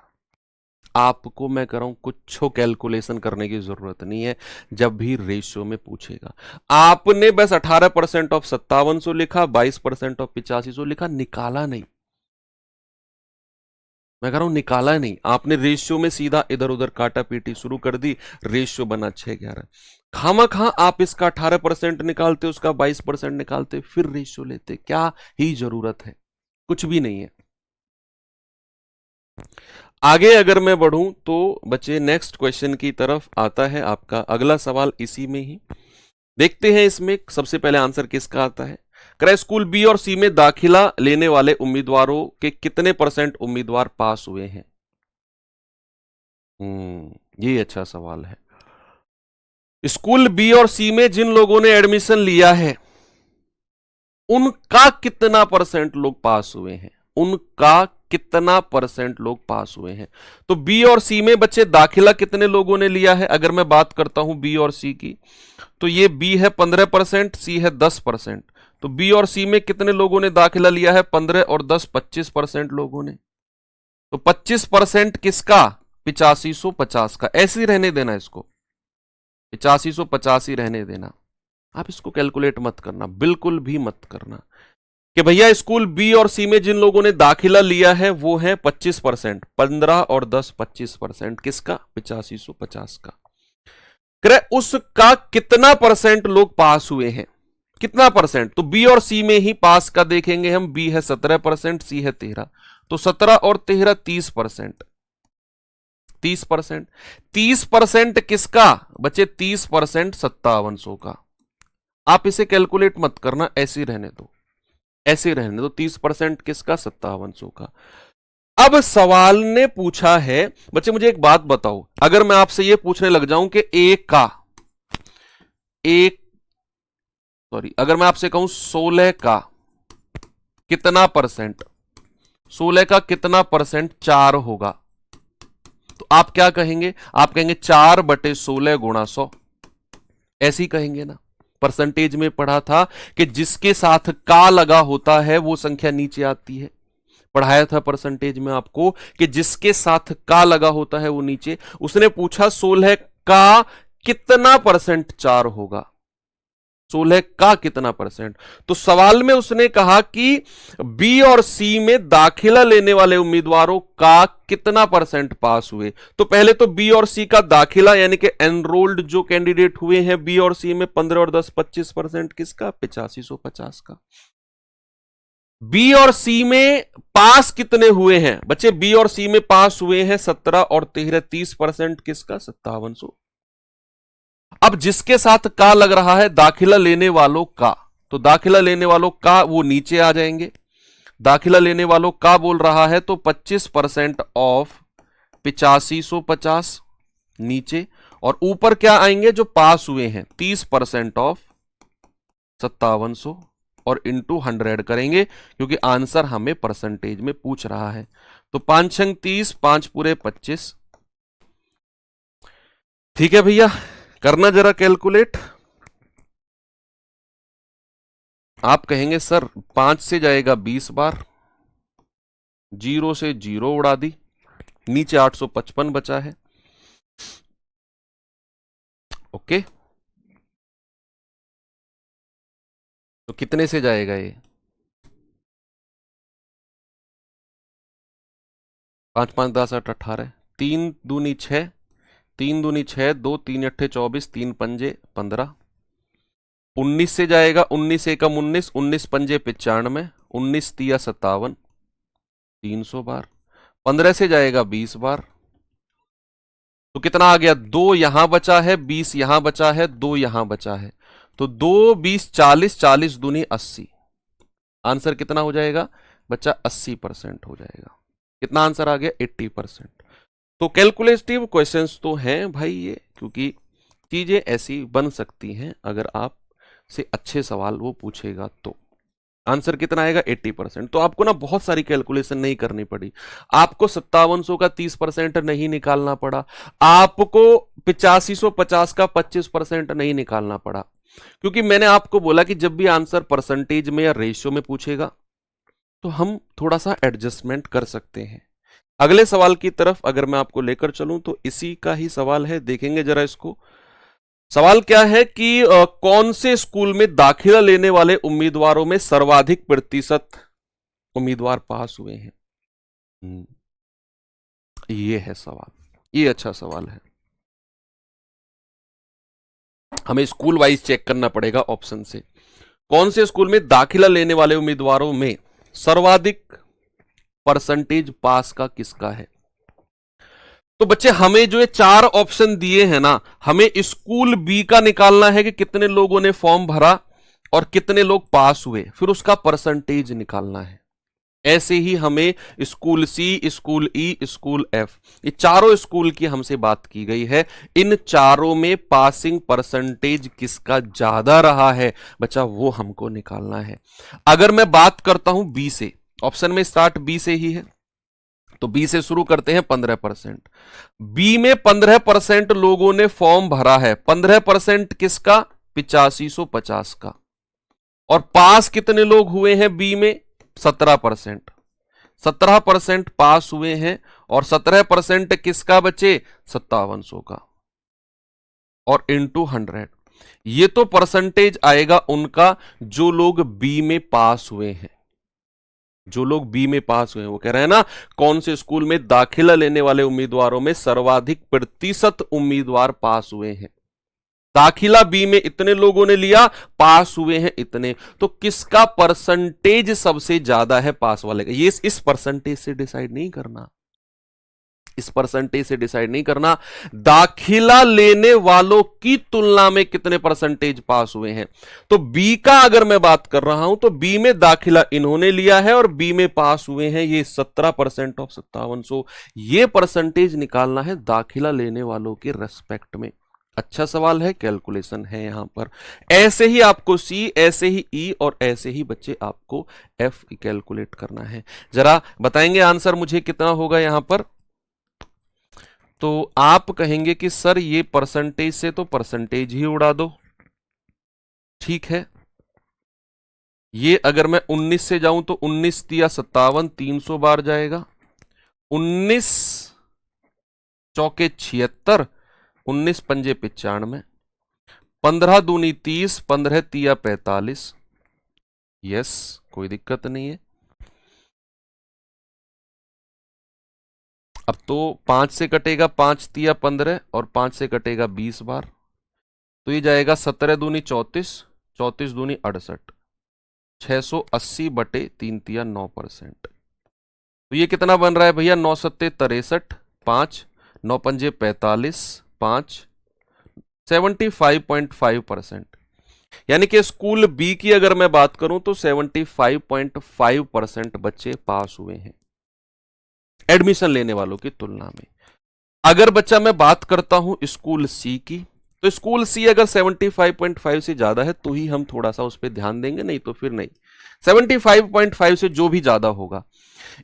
Speaker 1: आपको मैं कह रहा हूं कुछ कैलकुलेशन करने की जरूरत नहीं है, जब भी रेशियो में पूछेगा। आपने बस 18% ऑफ 5700 लिखा, 22% ऑफ 8500 लिखा, निकाला नहीं। मैं कह रहा हूं निकाला नहीं आपने, रेशियो में सीधा इधर उधर काटा पीटी शुरू कर दी, रेशियो बना 6-11। खामा आप इसका 18% निकालते, उसका 22% निकालते, फिर रेशियो लेते, क्या ही जरूरत है, कुछ भी नहीं है। आगे अगर मैं बढ़ूं तो बच्चे नेक्स्ट क्वेश्चन की तरफ आता है आपका अगला सवाल, इसी में ही देखते हैं। इसमें सबसे पहले आंसर किसका आता है। कह स्कूल बी और सी में दाखिला लेने वाले उम्मीदवारों के कितने % उम्मीदवार पास हुए हैं। ये अच्छा सवाल है। स्कूल बी और सी में जिन लोगों ने एडमिशन लिया है उनका कितना % लोग पास हुए हैं, उनका कितना % लोग पास हुए हैं। तो बी और सी में बच्चे दाखिला कितने लोगों ने लिया है, अगर मैं बात करता हूं बी और सी की, तो ये बी है 15%, सी है 10%। तो बी और सी में कितने लोगों ने दाखिला लिया है, 15 और 10 25% लोगों ने। तो 25% किसका, 8550 का। ऐसे ही रहने देना इसको, 8550 ही रहने देना। आप इसको कैलकुलेट मत करना, बिल्कुल भी मत करना कि भैया स्कूल बी और सी में जिन लोगों ने दाखिला लिया है वो है 25%, 15 और 10 25% किसका, 8550 का। उसका कितना % लोग पास हुए हैं, कितना %। तो बी और सी में ही पास का देखेंगे हम, बी है 17%, सी है 13, तो 17 और 13 30%। 30% 30% किसका बच्चे, 30% 5700 का। आप इसे कैलकुलेट मत करना, ऐसे ही रहने दो, ऐसे ही रहने दो। 30% किसका, 5700 का। अब सवाल ने पूछा है बच्चे, मुझे एक बात बताओ, अगर मैं आपसे यह पूछने लग जाऊं कि अगर मैं आपसे कहूं 16 का कितना %, 16 का कितना % 4 होगा, तो आप क्या कहेंगे, आप कहेंगे 4/16 गुणा 100, ऐसे ही कहेंगे ना। परसेंटेज में पढ़ा था कि जिसके साथ का लगा होता है वो संख्या नीचे आती है, पढ़ाया था परसेंटेज में आपको कि जिसके साथ का लगा होता है वो नीचे। उसने पूछा 16 का कितना % 4 होगा, 16 का कितना %। तो सवाल में उसने कहा कि बी और सी में दाखिला लेने वाले उम्मीदवारों का कितना % पास हुए। तो पहले तो बी और सी का दाखिला यानी कि एनरोल्ड जो कैंडिडेट हुए हैं बी और सी में 15 और 10 25% किसका, 8550 का। बी और सी में पास कितने हुए हैं बच्चे, बी और सी में पास हुए हैं 17 और 13 30% किसका, 5700। अब जिसके साथ का लग रहा है दाखिला लेने वालों का, तो दाखिला लेने वालों का वो नीचे आ जाएंगे। दाखिला लेने वालों का बोल रहा है तो 25% ऑफ 8550 नीचे, और ऊपर क्या आएंगे जो पास हुए हैं 30% ऑफ 5700 और इंटू 100 करेंगे क्योंकि आंसर हमें परसेंटेज में पूछ रहा है। तो 5 छंग 30, 5 पूरे 25। ठीक है भैया, करना जरा कैलकुलेट। आप कहेंगे सर 5 से जाएगा 20 बार, 0 से 0 उड़ा दी, नीचे 855 बचा है। ओके, तो कितने से जाएगा ये, 5 5 10 8 18, 3 दूनी 6, 3 दूनी 6, 2 3 अट्ठे 24, 3 पंजे 15। 19 से जाएगा, 19 एकम 19, 19 पंजे 95, 19 तिया 57, 300 बार। 15 से जाएगा 20 बार, तो कितना आ गया, 2 यहां बचा है, 20 यहां बचा है, 2 यहां बचा है, तो 2 20 40, 40 दूनी 80। आंसर कितना हो जाएगा बच्चा, 80% हो जाएगा। कितना आंसर आ गया, 80%। तो कैलकुलेटिव क्वेश्चंस तो हैं भाई ये, क्योंकि चीजें ऐसी बन सकती हैं अगर आप से अच्छे सवाल वो पूछेगा तो। आंसर कितना आएगा, 80%। तो आपको ना बहुत सारी कैलकुलेशन नहीं करनी पड़ी, आपको 5700 का 30% नहीं निकालना पड़ा, आपको 8550 का 25% नहीं निकालना पड़ा, क्योंकि मैंने आपको बोला कि जब भी आंसर परसेंटेज में या रेशियो में पूछेगा तो हम थोड़ा सा एडजस्टमेंट कर सकते हैं। अगले सवाल की तरफ अगर मैं आपको लेकर चलूं तो इसी का ही सवाल है, देखेंगे जरा इसको। सवाल क्या है कि कौन से स्कूल में दाखिला लेने वाले उम्मीदवारों में सर्वाधिक % उम्मीदवार पास हुए हैं। ये है सवाल, ये अच्छा सवाल है। हमें स्कूल वाइज चेक करना पड़ेगा ऑप्शन से। कौन से स्कूल में दाखिला लेने वाले उम्मीदवारों में सर्वाधिक परसेंटेज पास का किसका है? तो बच्चे हमें जो ये चार ऑप्शन दिए हैं ना, हमें स्कूल बी का निकालना है कि कितने लोगों ने फॉर्म भरा और कितने लोग पास हुए, फिर उसका परसेंटेज निकालना है। ऐसे ही हमें स्कूल सी, स्कूल ई, स्कूल एफ, ये चारों स्कूल की हमसे बात की गई है। इन चारों में पासिंग परसेंटेज किसका ज्यादा रहा है बच्चा, वो हमको निकालना है। अगर मैं बात करता हूं बी से, ऑप्शन में स्टार्ट बी से ही है, तो बी से शुरू करते हैं। 15%, बी में 15% लोगों ने फॉर्म भरा है। 15% किसका? 8550 का। और पास कितने लोग हुए हैं बी में? 17%। 17% पास हुए हैं और 17% किसका बचे? 5700 का। और इंटू 100, ये तो परसेंटेज आएगा उनका जो लोग बी में पास हुए हैं। जो लोग बी में पास हुए हैं, वो कह रहे हैं ना, कौन से स्कूल में दाखिला लेने वाले उम्मीदवारों में सर्वाधिक प्रतिशत उम्मीदवार पास हुए हैं। दाखिला बी में इतने लोगों ने लिया, पास हुए हैं इतने, तो किसका परसेंटेज सबसे ज्यादा है पास वाले का? ये इस परसेंटेज से डिसाइड नहीं करना, इस परसेंटेज से डिसाइड नहीं करना, दाखिला लेने वालों की तुलना में कितने परसेंटेज पास हुए हैं। तो बी का अगर मैं बात कर रहा हूं तो बी में दाखिला इन्होंने लिया है और बी में पास हुए हैं ये 17% ऑफ 5700। ये परसेंटेज निकालना है दाखिला लेने वालों के रेस्पेक्ट में। अच्छा सवाल है, कैलकुलेशन है यहां पर। ऐसे ही आपको सी, ऐसे ही ई और ऐसे ही बच्चे आपको एफ कैलकुलेट करना है। जरा बताएंगे आंसर मुझे कितना होगा यहां पर? तो आप कहेंगे कि सर ये परसेंटेज से तो परसेंटेज ही उड़ा दो, ठीक है। ये अगर मैं 19 से जाऊं तो 19 तिया 57, 300 बार जाएगा। 19 चौके 76, 19 पंजे 95, 15 दूनी 30, 15 तिया 45। यस, कोई दिक्कत नहीं है। अब तो 5 से कटेगा, 5 तिया 15 और 5 से कटेगा 20 बार, तो ये जाएगा 17 दूनी 34, 34 दूनी 68, 680 बटे 3 तिया 9%। तो ये कितना बन रहा है भैया? 9 सत्ते 63, 5, 9 पंजे 45, 5, 75.5%। यानी कि स्कूल बी की अगर मैं बात करूं तो 75.5% बच्चे पास हुए हैं एडमिशन लेने वालों की तुलना में। अगर बच्चा मैं बात करता हूं स्कूल सी की, तो स्कूल सी अगर 75.5 से ज्यादा है तो ही हम थोड़ा सा उस पर ध्यान देंगे, नहीं तो फिर नहीं। 75.5 से जो भी ज्यादा होगा।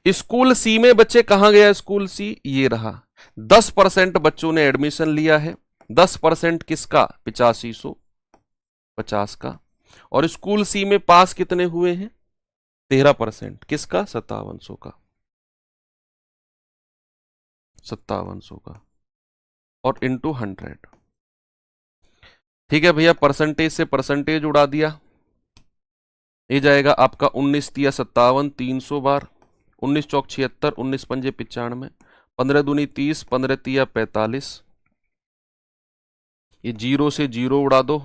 Speaker 1: स्कूल सी में बच्चे कहां गया? स्कूल सी ये रहा। 10% बच्चों ने एडमिशन लिया है। 10% किसका? 8550 का। और स्कूल सी में पास कितने हुए हैं? 13%, किसका? 5700 का, 5700 का। और इंटू 100, ठीक है भैया। परसेंटेज से परसेंटेज उड़ा दिया, ये जाएगा आपका 19 तिया 57, 300 बार, 19 चौक 76, 19 पंजे 95, 15 दूनी 30, 15 तिया 45। ये जीरो से जीरो उड़ा दो,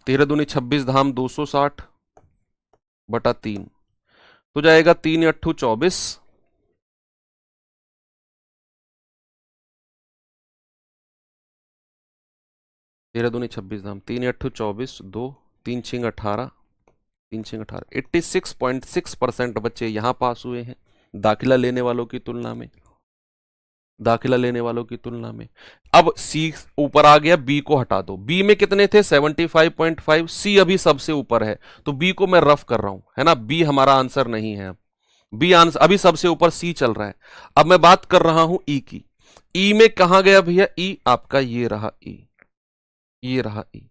Speaker 1: 13 दूनी 26 धाम 260 बटा 3, तो जाएगा 3 अट्ठू 24, 13 दूनी 26 धाम 3 अट्ठू 24, 2 3 छिंग 18, 3 छिंग 18, 86.6% बच्चे यहां पास हुए हैं दाखिला लेने वालों की तुलना में, दाखिला लेने वालों की तुलना में। अब सी ऊपर आ गया, बी को हटा दो। बी में कितने थे? 75.5। सी अभी सबसे ऊपर है, तो बी को मैं रफ कर रहा हूं, है ना। बी हमारा आंसर नहीं है। बी आंसर अभी सबसे ऊपर, सी चल रहा है। अब मैं बात कर रहा हूं ई की। ई में कहां गया भैया? ई आपका ये रहा, ई ये रहा, ई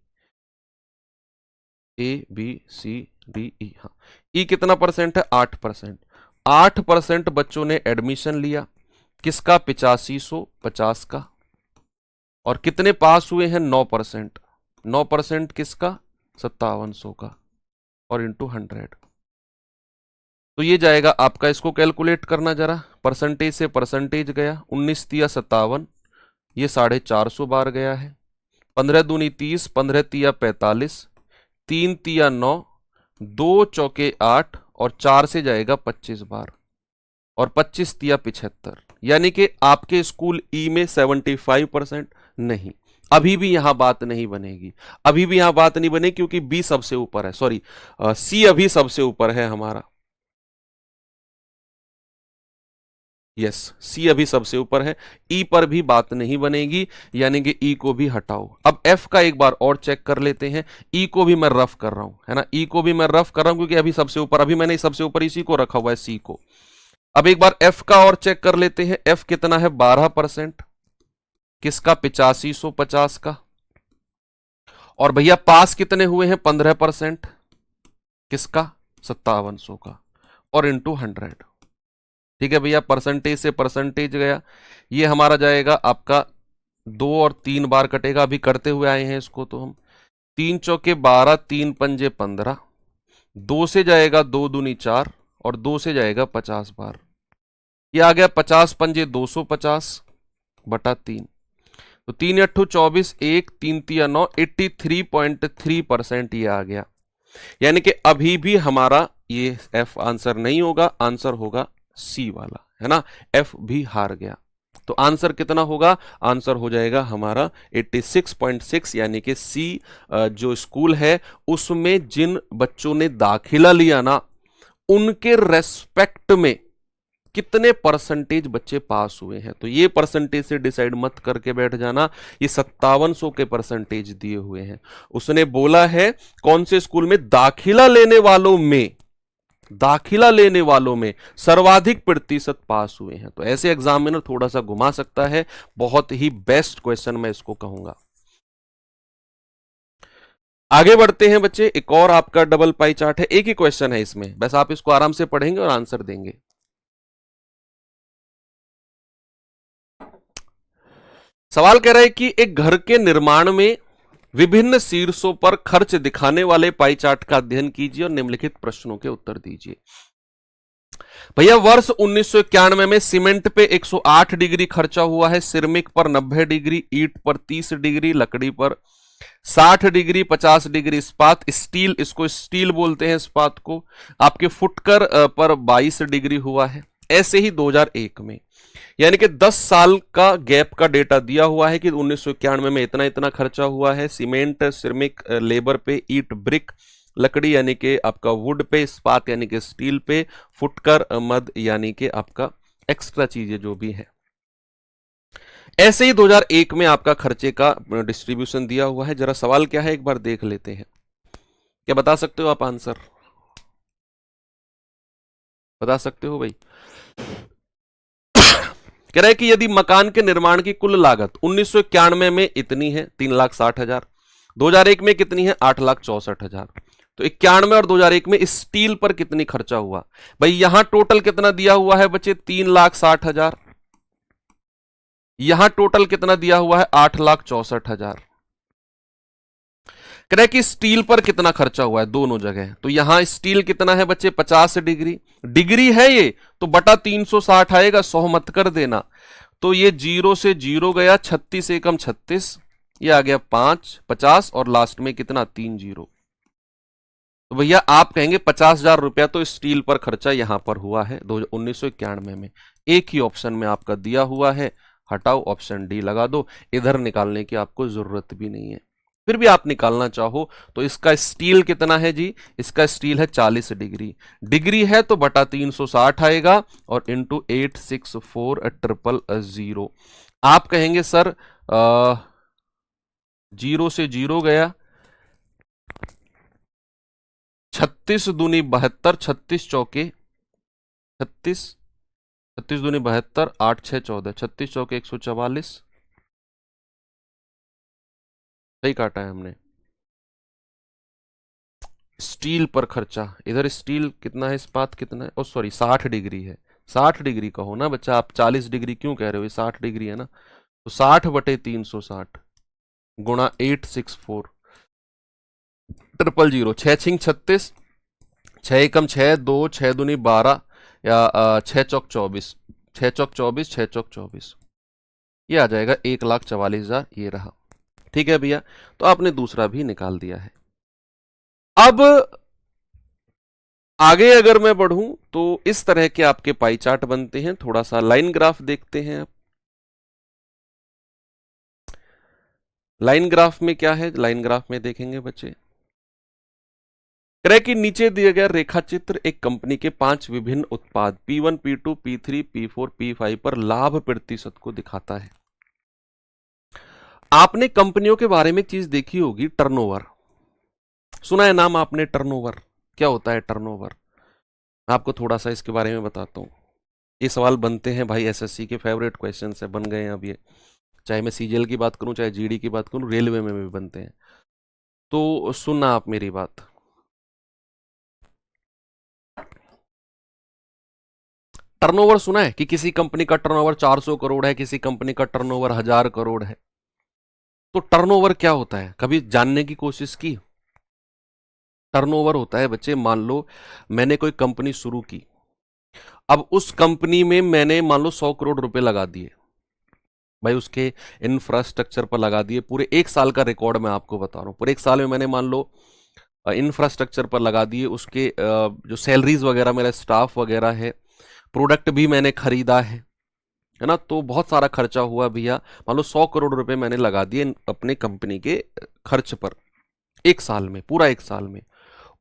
Speaker 1: ए बी सी डी ई। हाँ, ई कितना परसेंट है? 8%। 8% बच्चों ने एडमिशन लिया, किसका? 8550 का। और कितने पास हुए हैं? 9%। 9% किसका? 5700 का। और इंटू 100, तो ये जाएगा आपका, इसको कैलकुलेट करना जरा, परसेंटेज से परसेंटेज गया, 19 तिया 57, ये 450 बार गया है, 15 दूनी 30, 15 तिया 45, 3 तिया 9, 2 चौके 8 और 4 से जाएगा 25 बार, और 25 तिया 75, यानी कि आपके स्कूल ई में 75% नहीं। अभी भी यहां बात नहीं बनेगी, अभी भी यहां बात नहीं बनेगी, क्योंकि बी सबसे ऊपर है, सॉरी सी अभी सबसे ऊपर है हमारा, यस सी अभी सबसे ऊपर है, ई पर भी बात नहीं बनेगी, यानी कि ई को भी हटाओ। अब एफ का एक बार और चेक कर लेते हैं, ई को भी मैं रफ कर रहा हूं, है ना, ई को भी मैं रफ कर रहा हूं क्योंकि अभी सबसे ऊपर, अभी मैंने सबसे ऊपर इसी को रखा हुआ है, सी को। अब एक बार एफ का और चेक कर लेते हैं, एफ कितना है 12%, किसका 8550 का, और भैया पास कितने हुए हैं 15%, किसका 5700 का, और इंटू 100। ठीक है भैया, परसेंटेज से परसेंटेज गया, ये हमारा जाएगा आपका 2 और 3 बार कटेगा, अभी करते हुए आए हैं इसको, तो हम 3 चौके 12, 3 पंजे 15, 2 से जाएगा 2 दूनी 4 और 2 से जाएगा 50 बार, ये आ गया 50 पंजे 250 बटा 3, तो 3 अट्ठू 24, 1 3 तिया 9, 83.3% ये आ गया, यानी कि अभी भी हमारा ये एफ आंसर नहीं होगा, आंसर होगा सी वाला, है ना, एफ भी हार गया। तो आंसर कितना होगा, आंसर हो जाएगा हमारा 86.6, यानी कि सी जो स्कूल है उसमें जिन बच्चों ने दाखिला लिया ना, उनके रेस्पेक्ट में कितने परसेंटेज बच्चे पास हुए हैं। तो ये परसेंटेज से डिसाइड मत करके बैठ जाना, ये 5700 के परसेंटेज दिए हुए हैं। उसने बोला है कौन से स्कूल में, दाखिला लेने वालों में, दाखिला लेने वालों में सर्वाधिक प्रतिशत पास हुए हैं। तो ऐसे एग्जामिनर थोड़ा सा घुमा सकता है, बहुत ही बेस्ट क्वेश्चन मैं इसको कहूंगा। आगे बढ़ते हैं बच्चे, एक और आपका डबल पाई चार्ट है, एक ही क्वेश्चन है इसमें, बस आप इसको आराम से पढ़ेंगे और आंसर देंगे। सवाल कह रहा है कि एक घर के निर्माण में विभिन्न शीर्षों पर खर्च दिखाने वाले पाई चार्ट का अध्ययन कीजिए और निम्नलिखित प्रश्नों के उत्तर दीजिए। भैया वर्ष 1991 में सीमेंट पे 108 डिग्री खर्चा हुआ है, सिरमिक पर 90 डिग्री, ईंट पर 30 डिग्री, लकड़ी पर 60 डिग्री, 50 डिग्री इस्पात, स्टील, इसको स्टील बोलते हैं इस्पात को, आपके फुटकर पर 22 डिग्री हुआ है। ऐसे ही 2001 में, यानी कि 10 साल का गैप का डेटा दिया हुआ है कि 1991 में इतना इतना खर्चा हुआ है, सीमेंट, सिरमिक, लेबर पे, ईट, ब्रिक, लकड़ी यानी कि आपका वुड पे, इस्पात यानी कि स्टील पे, फुटकर, मद यानी कि आपका एक्स्ट्रा चीजें जो भी है। ऐसे ही 2001 में आपका खर्चे का डिस्ट्रीब्यूशन दिया हुआ है। जरा सवाल क्या है एक बार देख लेते हैं, क्या बता सकते हो आप आंसर, बता सकते हो भाई। कह रहा है कि यदि मकान के निर्माण की कुल लागत 1991 में इतनी है 3,60,000, 2001 में कितनी है 8,64,000, तो 91 और 2001 में स्टील पर कितनी खर्चा हुआ। भाई यहां टोटल कितना दिया हुआ है बच्चे 3,60,000, यहां टोटल कितना दिया हुआ है 8,64,000। कह रहा है कि स्टील पर कितना खर्चा हुआ है दोनों जगह, तो यहां स्टील कितना है बच्चे 50 डिग्री, डिग्री है ये तो बटा 360 आएगा, 100 मत कर देना, तो ये 0 से 0 गया, 36 एकम 36, ये आ गया 5, 50 और लास्ट में कितना 3 0। तो भैया आप कहेंगे 50,000 रुपया तो स्टील पर खर्चा यहां पर हुआ है 1991 में। एक ही ऑप्शन में आपका दिया हुआ है, हटाओ, ऑप्शन डी लगा दो, इधर निकालने की आपको जरूरत भी नहीं है। फिर भी आप निकालना चाहो तो इसका स्टील कितना है जी, इसका स्टील है 40 डिग्री, डिग्री है तो बटा 360 आएगा और इंटू 864000। आप कहेंगे सर 0 से 0 गया, 36 दूनी 72, 36 चौके 36, 36 दूनी 72, 8 6 14, 36 चौके 144, सही काटा है हमने। स्टील पर खर्चा, इधर स्टील कितना है, इस्पात कितना है, ओ सॉरी 60 डिग्री है, 60 डिग्री कहो ना बच्चा, आप 40 डिग्री क्यों कह रहे हो, ये 60 डिग्री है ना, तो 60 बटे 360 गुणा 864 000, 6 छिंग 36, छः एकम छः, दो, छः दूनी 12 या 6 चौक 24, 6 चौक 24, 6 चौक 24, ये आ जाएगा 1,44,000, ये रहा। ठीक है भैया, तो आपने दूसरा भी निकाल दिया है। अब आगे अगर मैं बढ़ूं तो इस तरह के आपके पाई चार्ट बनते हैं। थोड़ा सा लाइन ग्राफ देखते हैं आप। लाइन ग्राफ में क्या है, लाइन ग्राफ में देखेंगे बच्चे, क्रय के नीचे दिए गया रेखा चित्र एक कंपनी के 5 विभिन्न उत्पाद P1, P2, P3, P4, P5 पर लाभ प्रतिशत को दिखाता है। आपने कंपनियों के बारे में एक चीज देखी होगी, टर्नओवर। सुना है नाम आपने टर्नओवर? क्या होता है टर्नओवर? मैं आपको थोड़ा सा इसके बारे में बताता हूँ। ये सवाल बनते हैं भाई, एसएससी के फेवरेट क्वेश्चन से बन गए हैं अब ये, चाहे मैं सीजीएल की बात करूं, चाहे जीडी की बात करूं, रेलवे में भी बनते हैं। तो सुनना आप मेरी बात। टर्नओवर सुना है कि किसी कंपनी का टर्नओवर 400 करोड़ है, किसी कंपनी का टर्नओवर 1000 करोड़ है। तो टर्नओवर क्या होता है, कभी जानने की कोशिश की? टर्नओवर होता है बच्चे, मान लो मैंने कोई कंपनी शुरू की, अब उस कंपनी में मैंने मान लो 100 करोड़ रुपए लगा दिए भाई, उसके इंफ्रास्ट्रक्चर पर लगा दिए। पूरे एक साल का रिकॉर्ड मैं आपको बता रहा हूँ, पूरे एक साल में मैंने मान लो इंफ्रास्ट्रक्चर पर लगा दिए, उसके जो सैलरीज वगैरह, मेरा स्टाफ वगैरह है, प्रोडक्ट भी मैंने खरीदा है ना, तो बहुत सारा खर्चा हुआ भैया। मान लो 100 करोड़ रुपए मैंने लगा दिए अपने कंपनी के खर्च पर, एक साल में, पूरा एक साल में।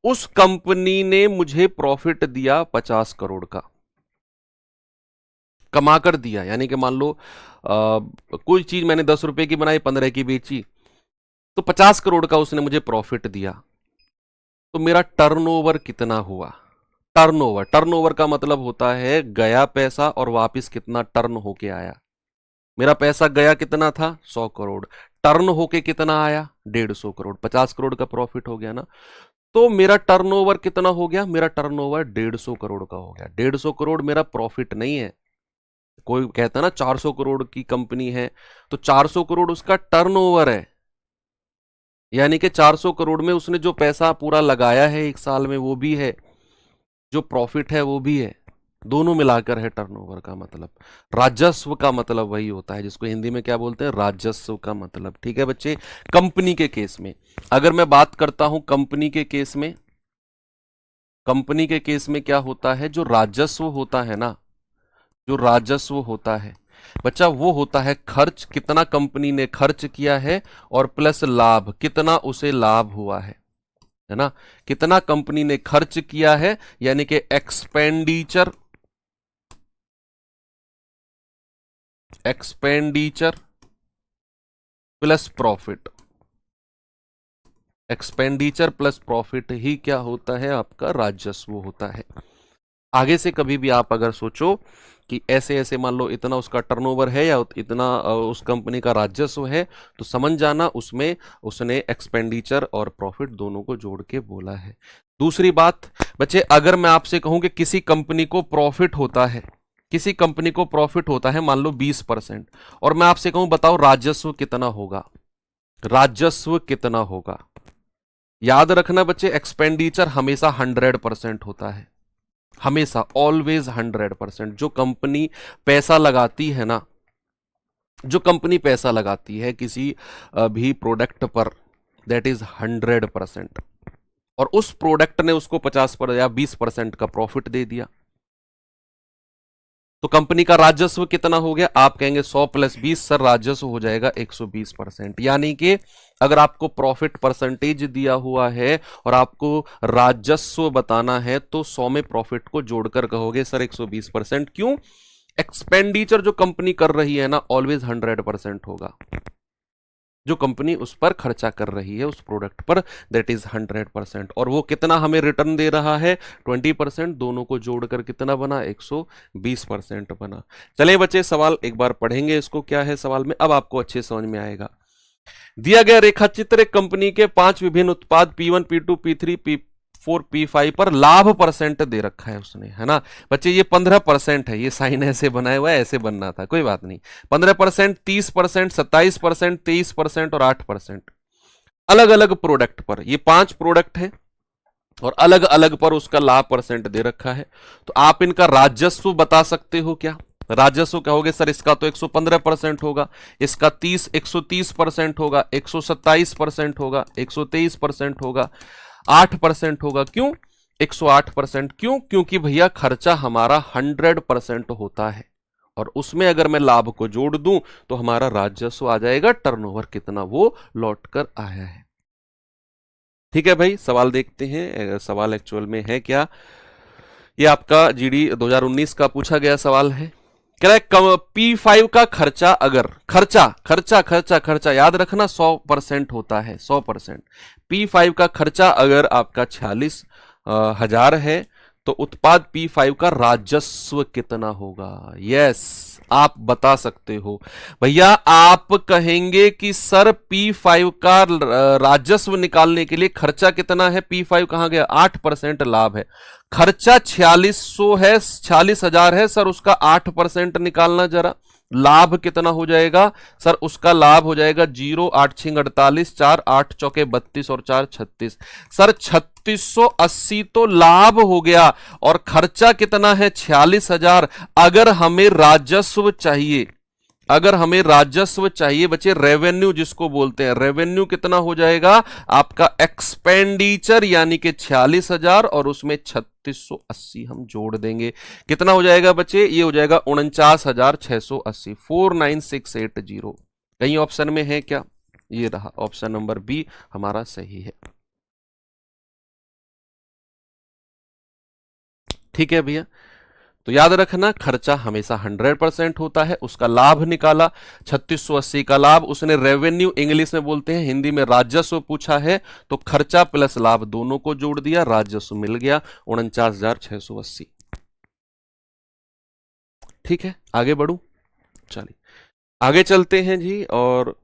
Speaker 1: उस कंपनी ने मुझे प्रॉफिट दिया 50 करोड़ का, कमा कर दिया। यानी कि मान लो कोई चीज मैंने 10 रुपए की बनाई, 15 की बेची, तो 50 करोड़ का उसने मुझे प्रॉफिट दिया। तो मेरा टर्नओवर कितना हुआ? टर्नओवर, टर्नओवर का मतलब होता है गया पैसा और वापस कितना टर्न होके आया। मेरा पैसा गया कितना था? 100 करोड़, टर्न होके कितना आया? 150 करोड़, 50 करोड़ का प्रॉफिट हो गया ना। तो मेरा टर्नओवर कितना हो गया? मेरा टर्नओवर 150 करोड़ का हो गया। 150 करोड़ मेरा प्रॉफिट नहीं है। कोई कहता है ना 400 करोड़ की कंपनी है, तो 400 करोड़ उसका टर्नओवर है, यानी कि 400 करोड़ में उसने जो पैसा पूरा लगाया है एक साल में वो भी है, जो प्रॉफिट है वो भी है, दोनों मिलाकर है टर्नओवर का मतलब। राजस्व का मतलब वही होता है जिसको हिंदी में क्या बोलते हैं? राजस्व का मतलब। ठीक है बच्चे, कंपनी के केस में अगर मैं बात करता हूं, कंपनी के केस में, कंपनी के केस में क्या होता है, जो राजस्व होता है ना, जो राजस्व होता है बच्चा, वो होता है खर्च, कितना कंपनी ने खर्च किया है, और प्लस लाभ, कितना उसे लाभ हुआ है ना, कितना कंपनी ने खर्च किया है, यानी कि expenditure, expenditure plus profit, expenditure plus profit ही क्या होता है? आपका राजस्व होता है। आगे से कभी भी आप अगर सोचो कि ऐसे ऐसे मान लो इतना उसका टर्नओवर है या इतना उस कंपनी का राजस्व है, तो समझ जाना उसमें उसने एक्सपेंडिचर और प्रॉफिट दोनों को जोड़ के बोला है। दूसरी बात बच्चे, अगर मैं आपसे कहूं कि किसी कंपनी को प्रॉफिट होता है, किसी कंपनी को प्रॉफिट होता है मान लो 20%, और मैं आपसे कहूं बताओ राजस्व कितना होगा, राजस्व कितना होगा? याद रखना बच्चे, एक्सपेंडिचर हमेशा 100% होता है, हमेशा, ऑलवेज 100%। जो कंपनी पैसा लगाती है ना, जो कंपनी पैसा लगाती है किसी भी प्रोडक्ट पर, दैट इज 100%, और उस प्रोडक्ट ने उसको 50% या 20% का प्रॉफिट दे दिया, तो कंपनी का राजस्व कितना हो गया? आप कहेंगे 100 + 20 सर, राजस्व हो जाएगा 120%। यानी कि अगर आपको प्रॉफिट परसेंटेज दिया हुआ है और आपको राजस्व बताना है, तो 100 में प्रॉफिट को जोड़कर कहोगे सर 120%। क्यों? एक्सपेंडिचर जो कंपनी कर रही है ना, ऑलवेज 100% होगा। जो कंपनी उस पर खर्चा कर रही है उस प्रोडक्ट पर, दैट इज 100%। और वो कितना हमें रिटर्न दे रहा है? 20%। दोनों को जोड़कर कितना बना? 120% बना। चलिए बच्चे, सवाल एक बार पढ़ेंगे इसको, क्या है सवाल में, अब आपको अच्छे समझ में आएगा। दिया गया रेखाचित्र एक कंपनी के 5 विभिन्न उत्पाद P1, P2, P3, P4, P5 पर लाभ परसेंट दे रखा है उसने, है ना बच्चे। ये 15% है, ये साइन ऐसे बनाया हुआ है, ऐसे बनना था, कोई बात नहीं। 15%, 30%, 27%, 23% और 8%, अलग अलग प्रोडक्ट पर। ये 5 प्रोडक्ट है, और अलग अलग पर उसका लाभ परसेंट दे रखा है। तो आप इनका राजस्व बता सकते हो क्या? राजस्व कहोगे सर इसका तो 115% होगा, इसका 130% होगा, 127% होगा, 123% होगा, 8% होगा। क्यों 108%? क्यों? क्योंकि भैया खर्चा हमारा 100% होता है, और उसमें अगर मैं लाभ को जोड़ दूं तो हमारा राजस्व आ जाएगा, टर्नओवर कितना वो लौट कर आया है। ठीक है भाई, सवाल देखते हैं। सवाल एक्चुअल में है क्या? ये आपका जीडी 2019 का पूछा गया सवाल है। कह रहा है P5 का खर्चा, अगर खर्चा खर्चा खर्चा खर्चा याद रखना 100% होता है, 100%। P5 का खर्चा अगर आपका 46,000 है तो उत्पाद P5 का राजस्व कितना होगा? यस, आप बता सकते हो भैया। आप कहेंगे कि सर P5 का राजस्व निकालने के लिए खर्चा कितना है? P5 कहां गया? 8% लाभ है, खर्चा 4600 है, 46,000 है सर, उसका 8% निकालना जरा। लाभ कितना हो जाएगा सर? उसका लाभ हो जाएगा 0, 8 छिंग 48, 4 8 चौके 32 और 4 36। सर 3680 तो लाभ हो गया, और खर्चा कितना है? 46,000। अगर हमें राजस्व चाहिए, अगर हमें राजस्व चाहिए बच्चे, रेवेन्यू जिसको बोलते हैं, रेवेन्यू कितना हो जाएगा आपका? एक्सपेंडिचर यानी कि 46,000 और उसमें 3680 हम जोड़ देंगे। कितना हो जाएगा बच्चे? ये हो जाएगा 49,680, 49680। कहीं ऑप्शन में है क्या? ये रहा ऑप्शन नंबर बी हमारा सही है। ठीक है भैया, तो याद रखना खर्चा हमेशा 100% होता है, उसका लाभ निकाला 3680 का लाभ, उसने रेवेन्यू इंग्लिश में बोलते हैं, हिंदी में राजस्व पूछा है, तो खर्चा प्लस लाभ दोनों को जोड़ दिया, राजस्व मिल गया 49,680। ठीक है, आगे बढ़ू, चलिए आगे चलते हैं जी, और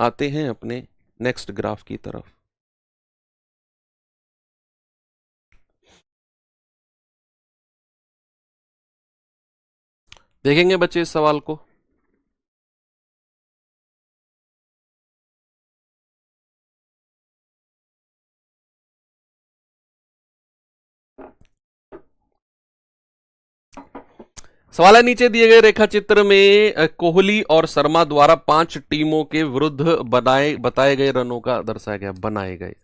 Speaker 1: आते हैं अपने नेक्स्ट ग्राफ की तरफ। देखेंगे बच्चे इस सवाल को। सवाल है, नीचे दिए गए रेखा चित्र में कोहली और शर्मा द्वारा 5 टीमों के विरुद्ध बताए गए रनों का दर्शाया गया, बनाए गए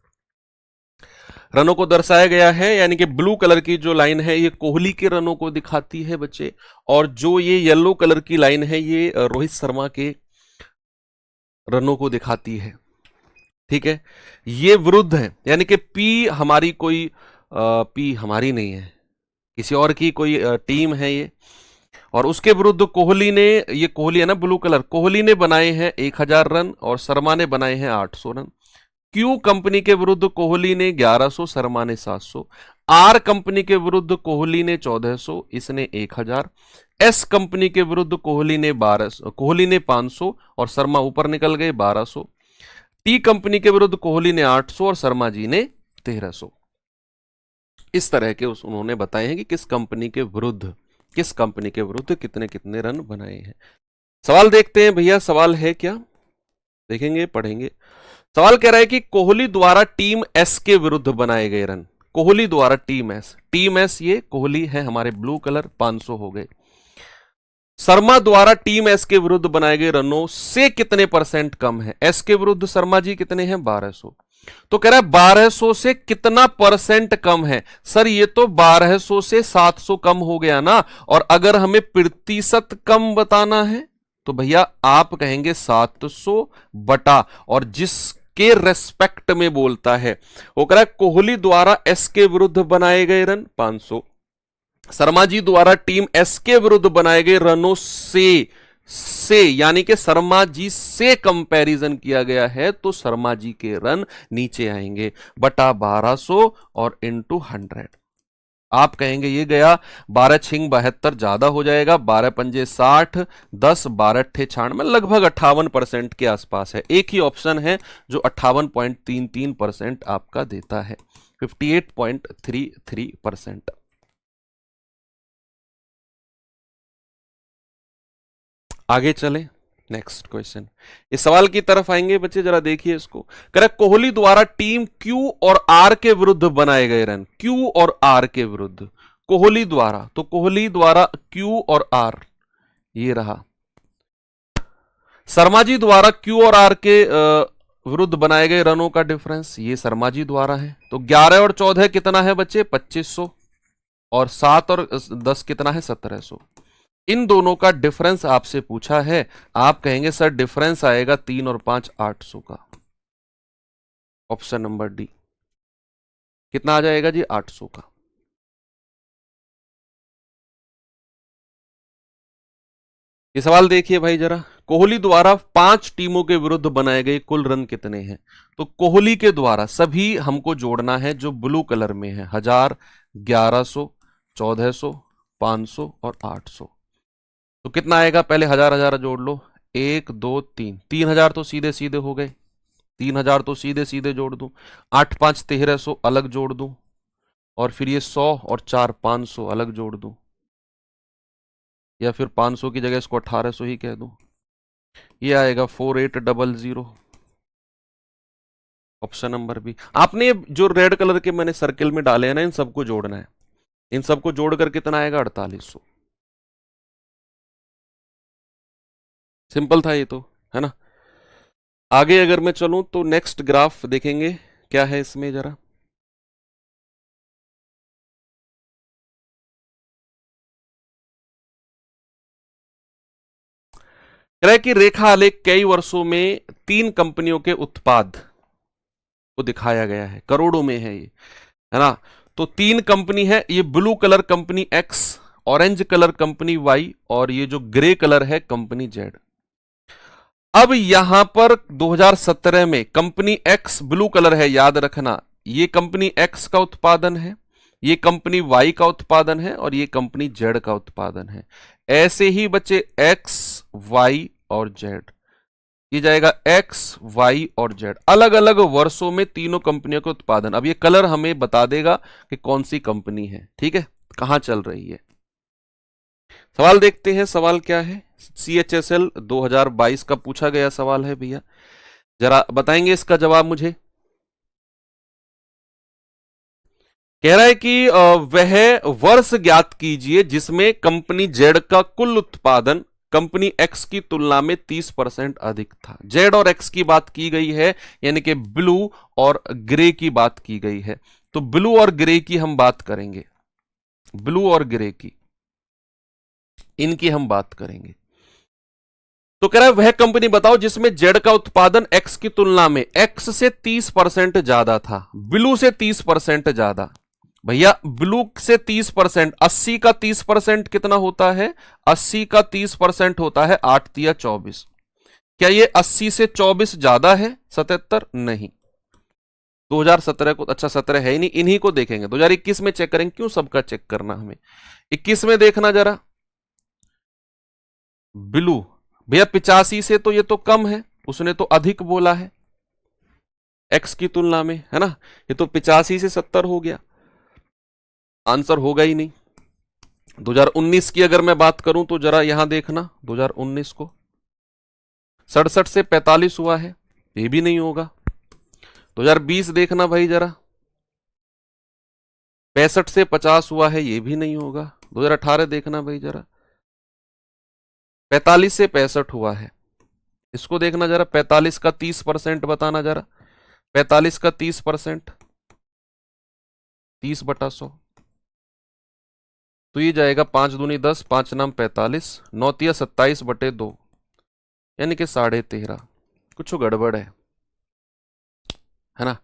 Speaker 1: रनों को दर्शाया गया है। यानी कि ब्लू कलर की जो लाइन है ये कोहली के रनों को दिखाती है बच्चे, और जो ये येलो कलर की लाइन है ये रोहित शर्मा के रनों को दिखाती है। ठीक है, ये विरुद्ध है, यानी कि पी हमारी कोई पी हमारी नहीं है, किसी और की कोई टीम है ये, और उसके विरुद्ध कोहली ने, ये कोहली है ना ब्लू कलर, कोहली ने बनाए हैं 1000 रन और शर्मा ने बनाए हैं 800 रन। क्यू कंपनी के विरुद्ध कोहली ने 1100, शर्मा ने 700। आर कंपनी के विरुद्ध कोहली ने 1400, इसने 1000। एस कंपनी के विरुद्ध कोहली ने 1200, कोहली ने 500 और शर्मा ऊपर निकल गए 1200। टी कंपनी के विरुद्ध कोहली ने 800 और शर्मा जी ने 1300। इस तरह के उन्होंने बताए हैं कि किस कंपनी के विरुद्ध, किस कंपनी के विरुद्ध कितने कितने रन बनाए हैं। सवाल देखते हैं भैया, सवाल है क्या, देखेंगे पढ़ेंगे। सवाल कह रहा है कि कोहली द्वारा टीम एस के विरुद्ध बनाए गए रन, कोहली द्वारा टीम एस, टीम एस ये कोहली है हमारे ब्लू कलर, 500 हो गए। शर्मा द्वारा टीम एस के विरुद्ध बनाए गए रनों से कितने परसेंट कम है? एस के विरुद्ध शर्मा जी कितने हैं? 1200। तो कह रहा है 1200 से कितना परसेंट कम है? सर ये तो 1200 से 700 कम हो गया ना, और अगर हमें प्रतिशत कम बताना है तो भैया आप कहेंगे 700 बटा, और जिसके रेस्पेक्ट में बोलता है वो कह रहा है कोहली द्वारा एस के विरुद्ध बनाए गए रन 500, शर्मा जी द्वारा टीम एस के विरुद्ध बनाए गए रनों से यानी कि शर्मा जी से कंपैरिजन किया गया है, तो शर्मा जी के रन नीचे आएंगे, बटा 1200 और इंटू 100। आप कहेंगे ये गया 12 छिंग 72 ज्यादा हो जाएगा, 12 पंजे 60, 10 12 ठे 96, लगभग 58% के आसपास है। एक ही ऑप्शन है जो 58.33% आपका देता है, 58.33%। आगे चलें, नेक्स्ट क्वेश्चन, इस सवाल की तरफ आएंगे बच्चे, जरा देखिए इसको। करेक्ट, कोहली द्वारा टीम क्यू और आर के विरुद्ध बनाए गए रन, क्यू और आर के विरुद्ध, कोहली द्वारा, तो कोहली द्वारा क्यू और आर, ये रहा। शर्मा जी द्वारा क्यू और आर के विरुद्ध बनाए गए रनों का डिफरेंस, ये शर्मा जी द्वारा है। तो 11 और 14 कितना है बच्चे, 2500, और 7 और 10 कितना है, 1700। इन दोनों का डिफरेंस आपसे पूछा है, आप कहेंगे सर डिफरेंस आएगा 3 और 5 800 का। ऑप्शन नंबर डी, कितना आ जाएगा जी, 800 का। ये सवाल देखिए भाई जरा, कोहली द्वारा 5 टीमों के विरुद्ध बनाए गए कुल रन कितने हैं। तो कोहली के द्वारा सभी हमको जोड़ना है जो ब्लू कलर में है, 1000, 1100, 1400, 500 और 800। तो कितना आएगा, पहले 1000 जोड़ लो, 1 2 3, 3000 तो सीधे सीधे हो गए, 3000 तो सीधे सीधे जोड़ दूं, 8 5 1300 अलग जोड़ दूं, और फिर ये 100 और 4 500 अलग जोड़ दूं, या फिर 500 की जगह इसको 1800 ही कह दूं। ये आएगा 4800। Option number B. आपने जो रेड कलर के मैंने सर्किल में डाले हैं ना, इन सबको जोड़ना है, इन सबको जोड़कर कितना आएगा, 4800। सिंपल था ये तो, है ना। आगे अगर मैं चलूं तो नेक्स्ट ग्राफ देखेंगे क्या है इसमें जरा। कह कि रेखा आलेख कई वर्षों में 3 कंपनियों के उत्पाद को दिखाया गया है, करोड़ों में है ये, है ना। तो 3 कंपनी है, ये blue colour company X, orange colour company Y, और ये जो ग्रे कलर है कंपनी जेड। अब यहां पर 2017 में कंपनी एक्स ब्लू कलर है, याद रखना, ये कंपनी एक्स का उत्पादन है, ये कंपनी वाई का उत्पादन है, और ये कंपनी जेड का उत्पादन है। ऐसे ही बच्चे एक्स वाई और जेड, ये जाएगा एक्स वाई और जेड, अलग अलग वर्षों में तीनों कंपनियों का उत्पादन। अब ये कलर हमें बता देगा कि कौन सी कंपनी है, ठीक है, कहां चल रही है। सवाल देखते हैं, सवाल क्या है। CHSL 2022 का पूछा गया सवाल है भैया, जरा बताएंगे इसका जवाब मुझे। कह रहा है कि वह वर्ष ज्ञात कीजिए जिसमें कंपनी जेड का कुल उत्पादन कंपनी एक्स की तुलना में 30% अधिक था। जेड और एक्स की बात की गई है, यानी कि ब्लू और ग्रे की बात की गई है। तो ब्लू और ग्रे की हम बात करेंगे, ब्लू और ग्रे की, इनकी हम बात करेंगे। तो कह रहा है वह कंपनी बताओ जिसमें जेड का उत्पादन एक्स की तुलना में एक्स से 30% ज्यादा था, ब्लू से 30% ज्यादा। भैया ब्लू से 30%, 80 का 30% कितना होता है, 80 का 30% होता है 8 तिया 24। क्या ये 80 से 24 ज्यादा है 77? नहीं। 2017 को, अच्छा 17 है ही नहीं, इन्हीं को देखेंगे। 2021 में चेक करेंगे, क्यों सबका चेक करना हमें। 21 में देखना जरा, ब्लू भैया 85 से तो ये तो कम है, उसने तो अधिक बोला है एक्स की तुलना में, है ना। ये तो 85 से 70 हो गया, आंसर होगा ही नहीं। 2019 की अगर मैं बात करूं तो जरा यहां देखना, 2019 को 67 से 45 हुआ है, ये भी नहीं होगा। 2020 देखना भाई जरा, 65 से 50 हुआ है, ये भी नहीं होगा। 2018 देखना भाई जरा, 45 से 65 हुआ है, इसको देखना जरा। 45 का 30% बताना जरा, 45 का 30%, 30/100, तो ये जाएगा 5 दूनी 10, 5 नाम 45, 9 तिया 27/2, यानी कि 13.5। कुछ गड़बड़ है ना,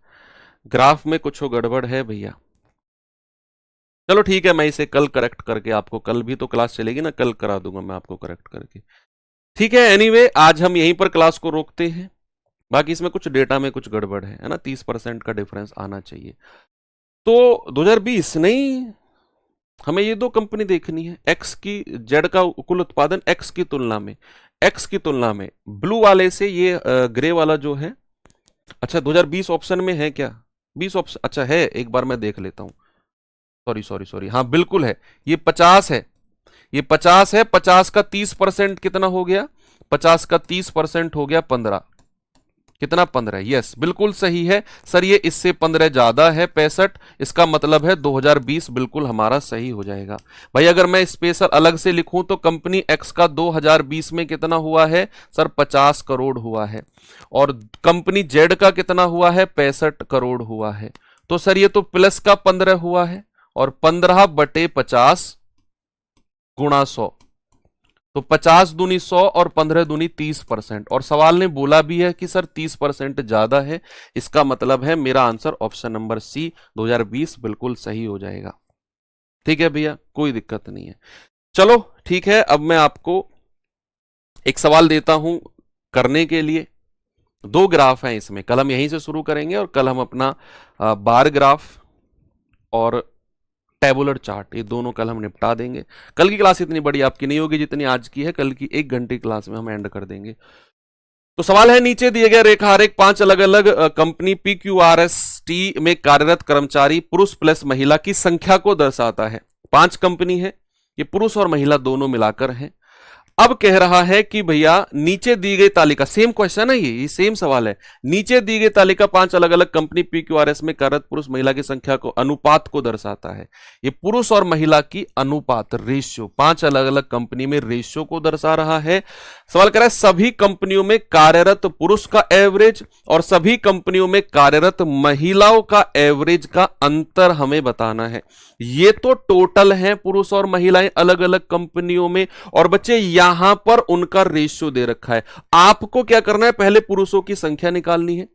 Speaker 1: ग्राफ में कुछ गड़बड़ है भैया। चलो ठीक है, मैं इसे कल करेक्ट करके आपको, कल भी तो क्लास चलेगी ना, कल करा दूंगा मैं आपको करेक्ट करके, ठीक है। एनीवे आज हम यहीं पर क्लास को रोकते हैं, बाकी इसमें कुछ डेटा में कुछ गड़बड़ है ना, 30% का डिफरेंस आना चाहिए। तो 2020 नहीं, हमें ये 2 कंपनी देखनी है, एक्स की, जेड का कुल उत्पादन एक्स की तुलना में, एक्स की तुलना में ब्लू वाले से ये ग्रे वाला जो है। अच्छा 2020 ऑप्शन में है क्या, 20 ऑप्शन, अच्छा है, एक बार मैं देख लेता हूं, सॉरी सॉरी सॉरी, हाँ बिल्कुल है, ये 50 है, ये 50 है। 50 का 30% कितना हो गया, 50 का 30% हो गया 15, कितना 15, यस बिल्कुल सही है सर, ये इससे 15 ज्यादा है 65, इसका मतलब है 2020 बिल्कुल हमारा सही हो जाएगा। भाई अगर मैं स्पेशल अलग से लिखूं तो कंपनी एक्स का 2020 में कितना हुआ है सर, 50 करोड़ हुआ है, और कंपनी जेड का कितना हुआ है, 65 करोड़ हुआ है। तो सर ये तो प्लस का 15 हुआ है, और 15/50 गुणा 100, तो 50 दूनी 100 और 15 दूनी 30%, और सवाल ने बोला भी है कि सर 30% ज्यादा है, इसका मतलब है मेरा आंसर ऑप्शन नंबर सी 2020 बिल्कुल सही हो जाएगा। ठीक है भैया, कोई दिक्कत नहीं है। चलो ठीक है, अब मैं आपको एक सवाल देता हूं करने के लिए। 2 ग्राफ हैं इसमें, कल हम यहीं से शुरू करेंगे और कल हम अपना बार ग्राफ और टेबुलर चार्ट ये दोनों कल हम निपटा देंगे। कल की क्लास इतनी बड़ी आपकी नहीं होगी जितनी आज की है, कल की 1 घंटे क्लास में हम एंड कर देंगे। तो सवाल है, नीचे दिए गए रेखारेख 5 अलग अलग कंपनी PQRST में कार्यरत कर्मचारी पुरुष प्लस महिला की संख्या को दर्शाता है। 5 कंपनी है, ये पुरुष और महिला दोनों मिलाकर है। अब कह रहा है कि भैया नीचे दी गई तालिका, सेम क्वेश्चन है ये सेम सवाल है, नीचे दी गई तालिका 5 अलग अलग कंपनी PQRS में कार्यरत पुरुष महिला की संख्या को अनुपात को दर्शाता है। ये पुरुष और महिला की अनुपात रेशियो 5 अलग अलग कंपनी में रेशियो को दर्शा रहा है। सवाल कर रहा है सभी कंपनियों में कार्यरत पुरुष का एवरेज और सभी कंपनियों में कार्यरत महिलाओं का एवरेज का अंतर हमें बताना है। ये तो टोटल है पुरुष और महिलाएं अलग अलग कंपनियों में, और बच्चे यहां पर उनका रेशियो दे रखा है। आपको क्या करना है, पहले पुरुषों की संख्या निकालनी है,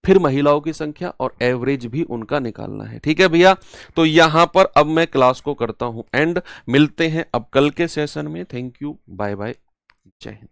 Speaker 1: फिर महिलाओं की संख्या और एवरेज भी उनका निकालना है। ठीक है भैया, तो यहां पर अब मैं क्लास को करता हूं एंड, मिलते हैं अब कल के सेशन में। थैंक यू, बाय बाय, जय हिंद।